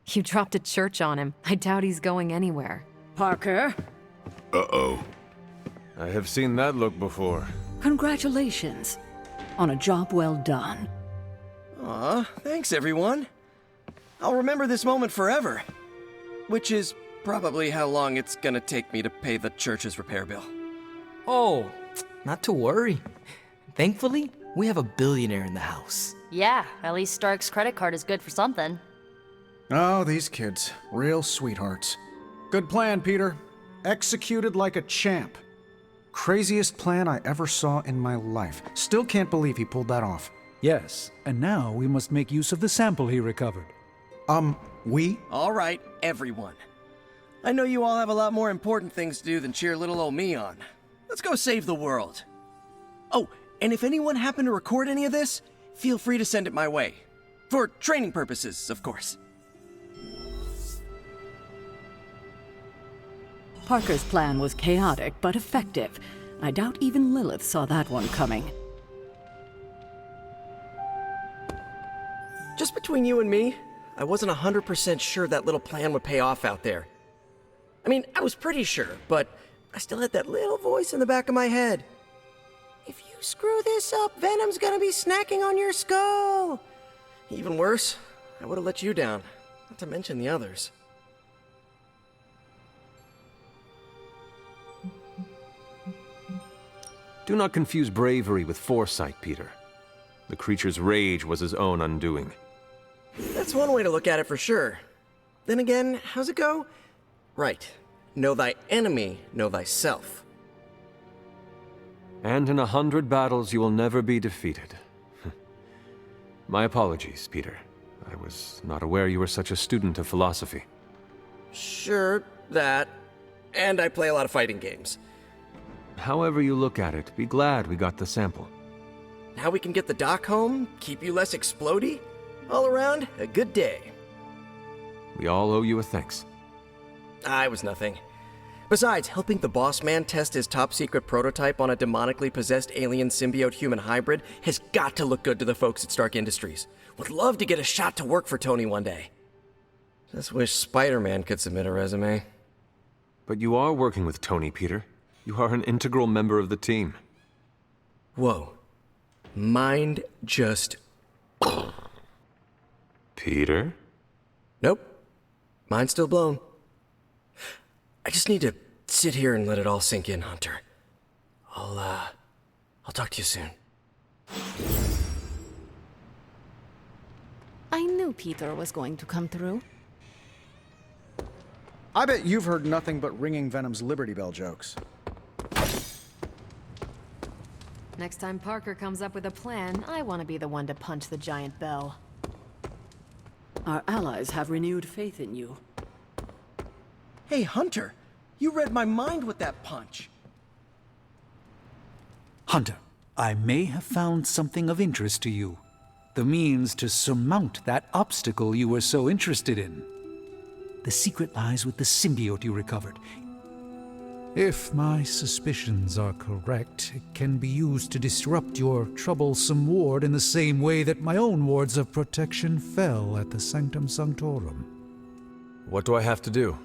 You dropped a church on him. I doubt he's going anywhere. Parker, Uh-oh. I have seen that look before. congratulations on a job well done. Aw, thanks everyone. I'll remember this moment forever. Which is probably how long it's gonna take me to pay the church's repair bill. Oh, not to worry. Thankfully, we have a billionaire in the house. Yeah, at least Stark's credit card is good for something. Oh, these kids. Real sweethearts. Good plan, Peter. Executed like a champ. Craziest plan I ever saw in my life. Still can't believe he pulled that off. Yes, and now we must make use of the sample he recovered. We? All right, everyone. I know you all have a lot more important things to do than cheer little old me on. Let's go save the world. Oh, and if anyone happened to record any of this, feel free to send it my way. For training purposes, of course. Parker's plan was chaotic but effective. I doubt even Lilith saw that one coming. Just between you and me, I wasn't 100% sure that little plan would pay off out there. I mean, I was pretty sure, but I still had that little voice in the back of my head. If you screw this up, Venom's gonna be snacking on your skull. Even worse, I would have let you down, not to mention the others. Do not confuse bravery with foresight, Peter. The creature's rage was his own undoing. That's one way to look at it for sure. Then again, how's it go? Right. Know thy enemy, know thyself. And in 100 battles you will never be defeated. My apologies, Peter. I was not aware you were such a student of philosophy. Sure, that. And I play a lot of fighting games. However you look at it, be glad we got the sample. Now we can get the doc home, keep you less explodey. All around, a good day. We all owe you a thanks. I was nothing. Besides, helping the boss man test his top-secret prototype on a demonically possessed alien symbiote-human hybrid has got to look good to the folks at Stark Industries. Would love to get a shot to work for Tony one day. Just wish Spider-Man could submit a resume. But you are working with Tony, Peter. You are an integral member of the team. Whoa. Mind just... Peter? Nope. Mind's still blown. I just need to sit here and let it all sink in, Hunter. I'll talk to you soon. I knew Peter was going to come through. I bet you've heard nothing but ringing Venom's Liberty Bell jokes. Next time Parker comes up with a plan, I want to be the one to punch the giant bell. Our allies have renewed faith in you. Hey, Hunter, you read my mind with that punch. Hunter, I may have found something of interest to you. The means to surmount that obstacle you were so interested in. The secret lies with the symbiote you recovered. If my suspicions are correct, it can be used to disrupt your troublesome ward in the same way that my own wards of protection fell at the Sanctum Sanctorum. What do I have to do?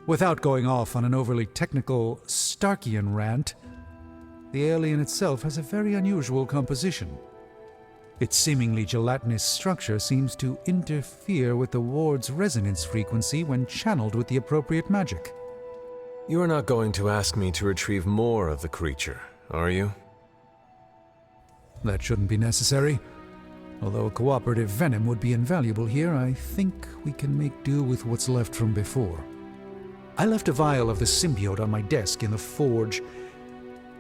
Without going off on an overly technical Starkian rant, the alien itself has a very unusual composition. Its seemingly gelatinous structure seems to interfere with the ward's resonance frequency when channeled with the appropriate magic. You are not going to ask me to retrieve more of the creature, are you? That shouldn't be necessary. Although a cooperative venom would be invaluable here, I think we can make do with what's left from before. I left a vial of the symbiote on my desk in the forge.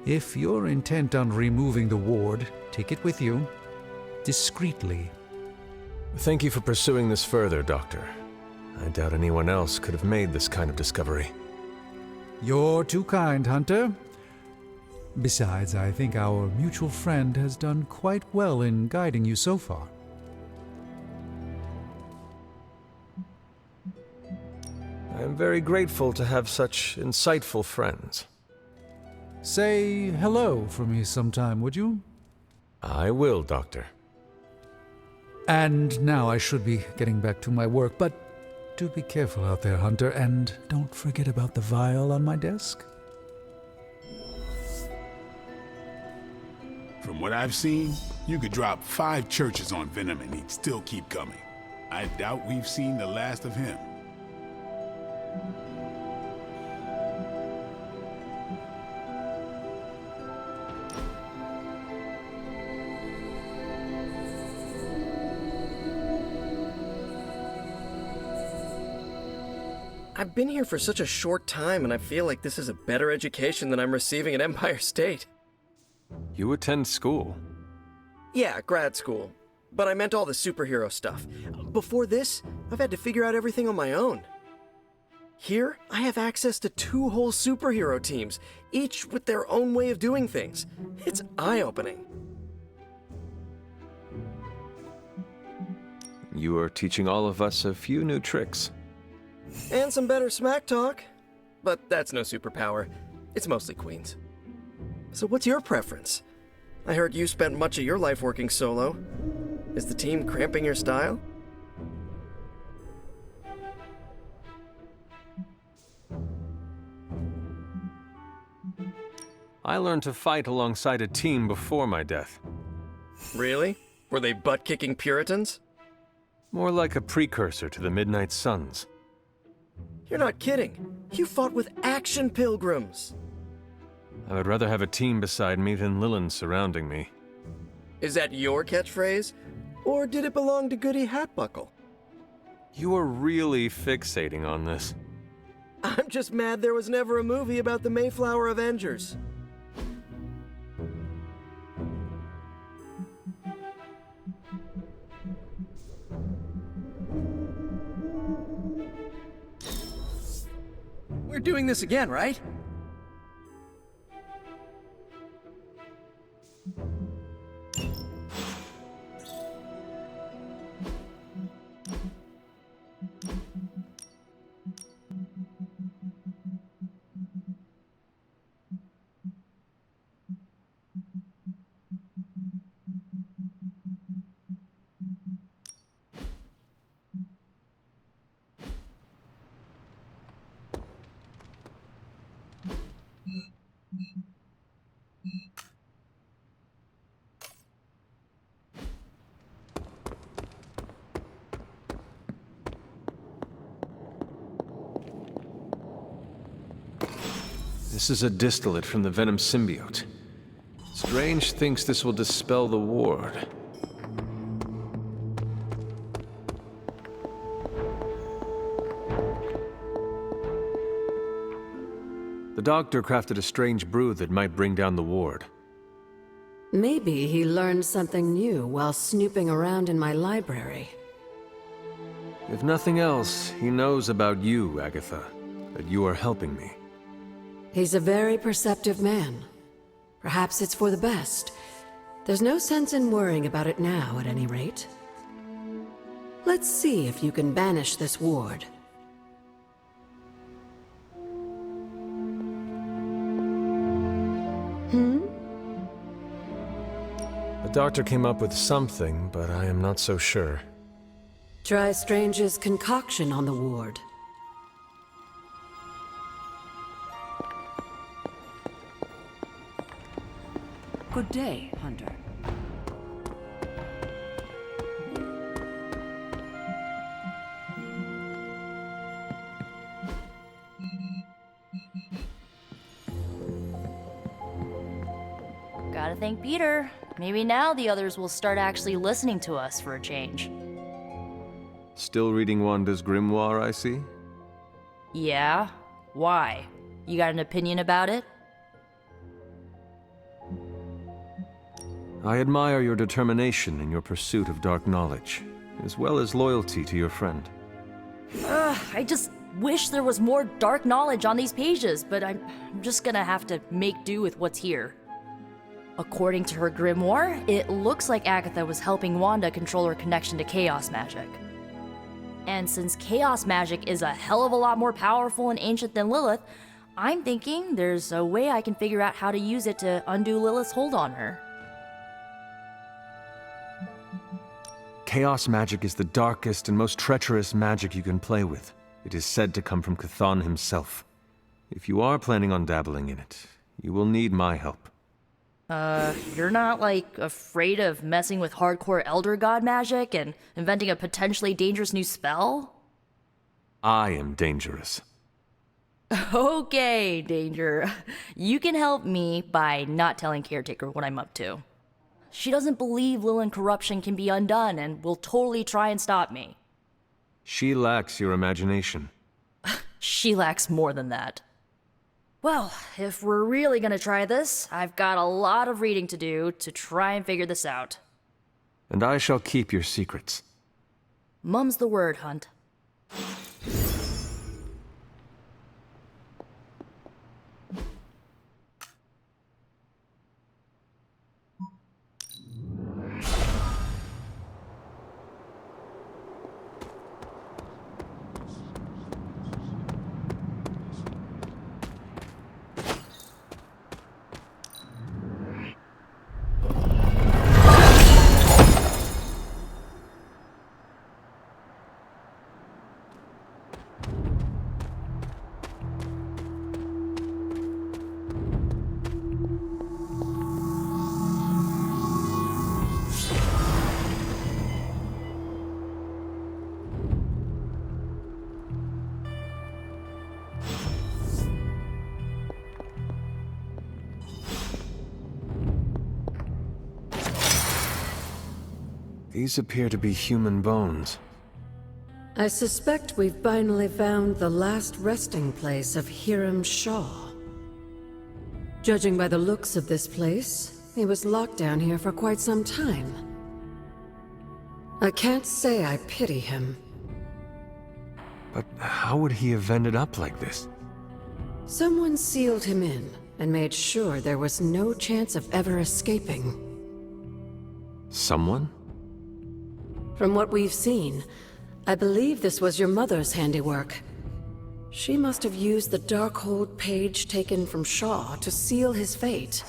If you're intent on removing the ward, take it with you. Discreetly. Thank you for pursuing this further, Doctor. I doubt anyone else could have made this kind of discovery. You're too kind, Hunter. Besides, I think our mutual friend has done quite well in guiding you so far. I am very grateful to have such insightful friends. Say hello for me sometime, would you? I will, Doctor. And now I should be getting back to my work, but do be careful out there, Hunter, and don't forget about the vial on my desk. From what I've seen, you could drop 5 churches on Venom and he'd still keep coming. I doubt we've seen the last of him. I've been here for such a short time, and I feel like this is a better education than I'm receiving at Empire State. You attend school? Yeah, grad school. But I meant all the superhero stuff. Before this, I've had to figure out everything on my own. Here, I have access to 2 whole superhero teams, each with their own way of doing things. It's eye-opening. You are teaching all of us a few new tricks. And some better smack talk. But that's no superpower. It's mostly Queen's. So what's your preference? I heard you spent much of your life working solo. Is the team cramping your style? I learned to fight alongside a team before my death. Really? Were they butt-kicking Puritans? More like a precursor to the Midnight Suns. You're not kidding. You fought with action pilgrims. I would rather have a team beside me than Lilith surrounding me. Is that your catchphrase? Or did it belong to Goody Hatbuckle? You are really fixating on this. I'm just mad there was never a movie about the Mayflower Avengers. We're doing this again, right? This is a distillate from the Venom symbiote. Strange thinks this will dispel the ward. The doctor crafted a strange brew that might bring down the ward. Maybe he learned something new while snooping around in my library. If nothing else, he knows about you, Agatha, that you are helping me. He's a very perceptive man. Perhaps it's for the best. There's no sense in worrying about it now, at any rate. Let's see if you can banish this ward. The doctor came up with something, but I am not so sure. Try Strange's concoction on the ward. Good day, Hunter. Gotta thank Peter. Maybe now the others will start actually listening to us for a change. Still reading Wanda's grimoire, I see? Yeah? Why? You got an opinion about it? I admire your determination in your pursuit of dark knowledge, as well as loyalty to your friend. I just wish there was more dark knowledge on these pages, but I'm just gonna have to make do with what's here. According to her grimoire, it looks like Agatha was helping Wanda control her connection to chaos magic. And since chaos magic is a hell of a lot more powerful and ancient than Lilith, I'm thinking there's a way I can figure out how to use it to undo Lilith's hold on her. Chaos magic is the darkest and most treacherous magic you can play with. It is said to come from Chthon himself. If you are planning on dabbling in it, you will need my help. You're not, like, afraid of messing with hardcore Elder God magic and inventing a potentially dangerous new spell? I am dangerous. Okay, Danger. You can help me by not telling Caretaker what I'm up to. She doesn't believe Lilith corruption can be undone and will totally try and stop me. She lacks your imagination. She lacks more than that. Well, if we're really gonna try this, I've got a lot of reading to do to try and figure this out. And I shall keep your secrets. Mum's the word, Hunt. These appear to be human bones. I suspect we've finally found the last resting place of Hiram Shaw. Judging by the looks of this place, he was locked down here for quite some time. I can't say I pity him. But how would he have ended up like this? Someone sealed him in and made sure there was no chance of ever escaping. Someone? From what we've seen, I believe this was your mother's handiwork. She must have used the Darkhold page taken from Shaw to seal his fate.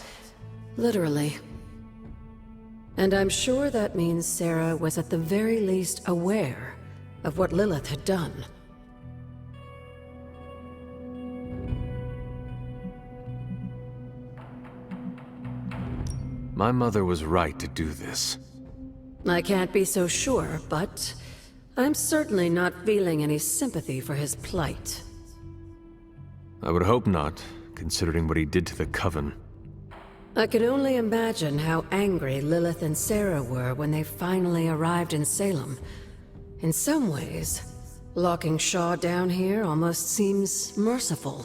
Literally. And I'm sure that means Sarah was at the very least aware of what Lilith had done. My mother was right to do this. I can't be so sure, but I'm certainly not feeling any sympathy for his plight. I would hope not, considering what he did to the Coven. I can only imagine how angry Lilith and Sarah were when they finally arrived in Salem. In some ways, locking Shaw down here almost seems merciful.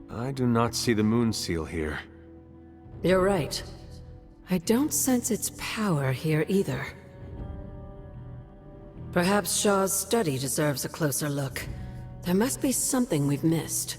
I do not see the moon seal here. You're right. I don't sense its power here either. Perhaps Shaw's study deserves a closer look. There must be something we've missed.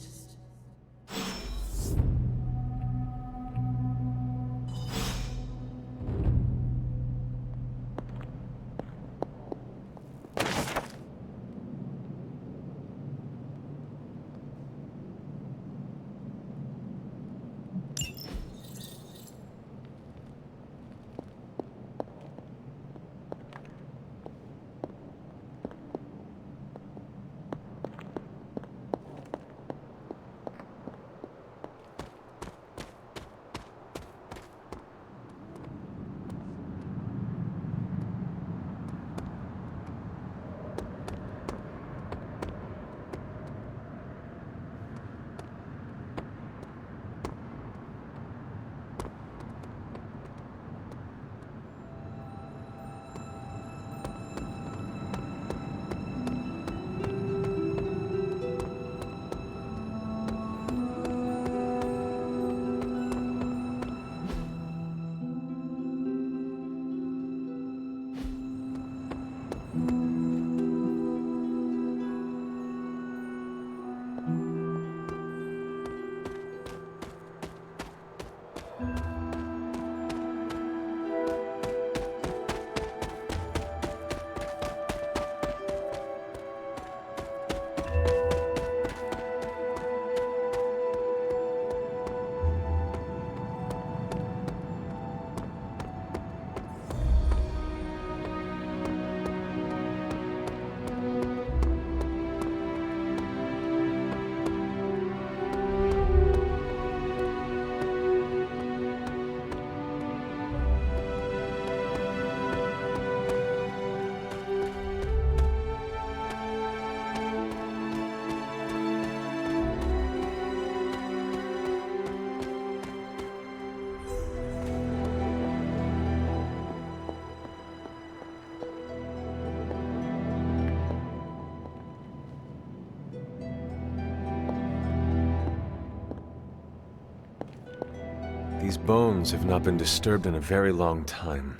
bones have not been disturbed in a very long time.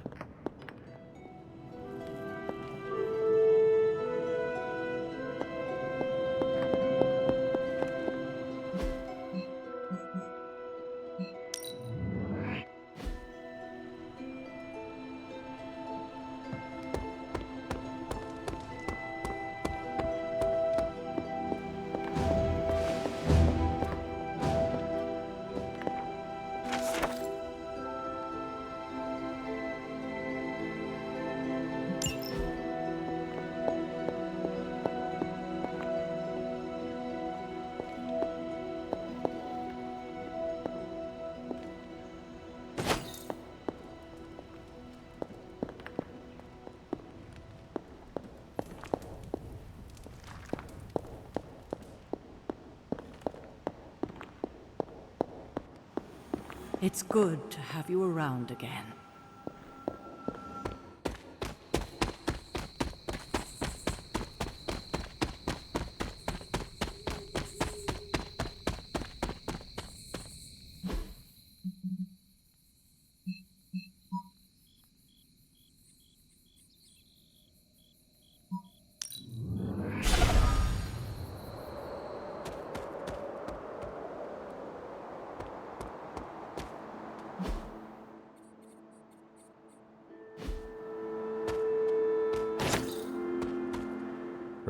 It's good to have you around again.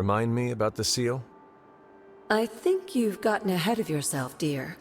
Remind me about the seal? I think you've gotten ahead of yourself, dear.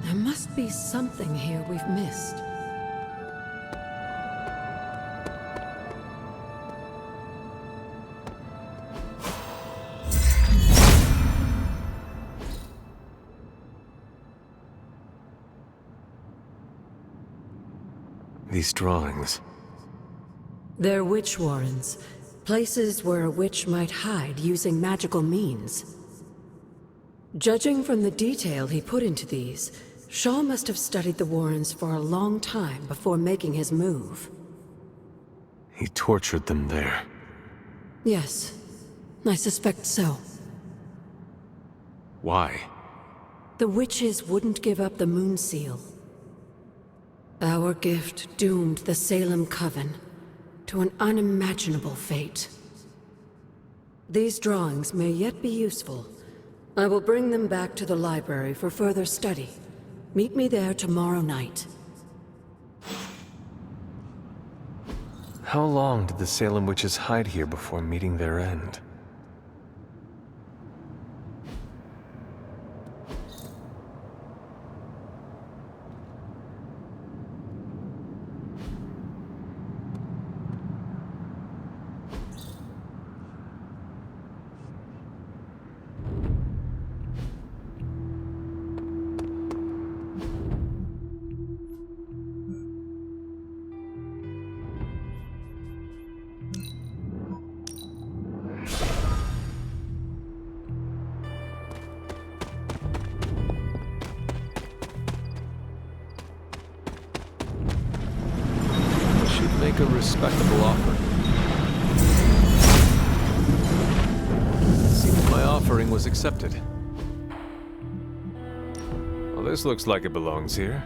There must be something here we've missed. These drawings. They're witch warrens. Places where a witch might hide using magical means. Judging from the detail he put into these, Shaw must have studied the Warrens for a long time before making his move. He tortured them there. Yes, I suspect so. Why? The witches wouldn't give up the Moon Seal. Our gift doomed the Salem Coven to an unimaginable fate. These drawings may yet be useful. I will bring them back to the library for further study. Meet me there tomorrow night. How long did the Salem witches hide here before meeting their end? like a respectable offer. It seems my offering was accepted. Well, this looks like it belongs here.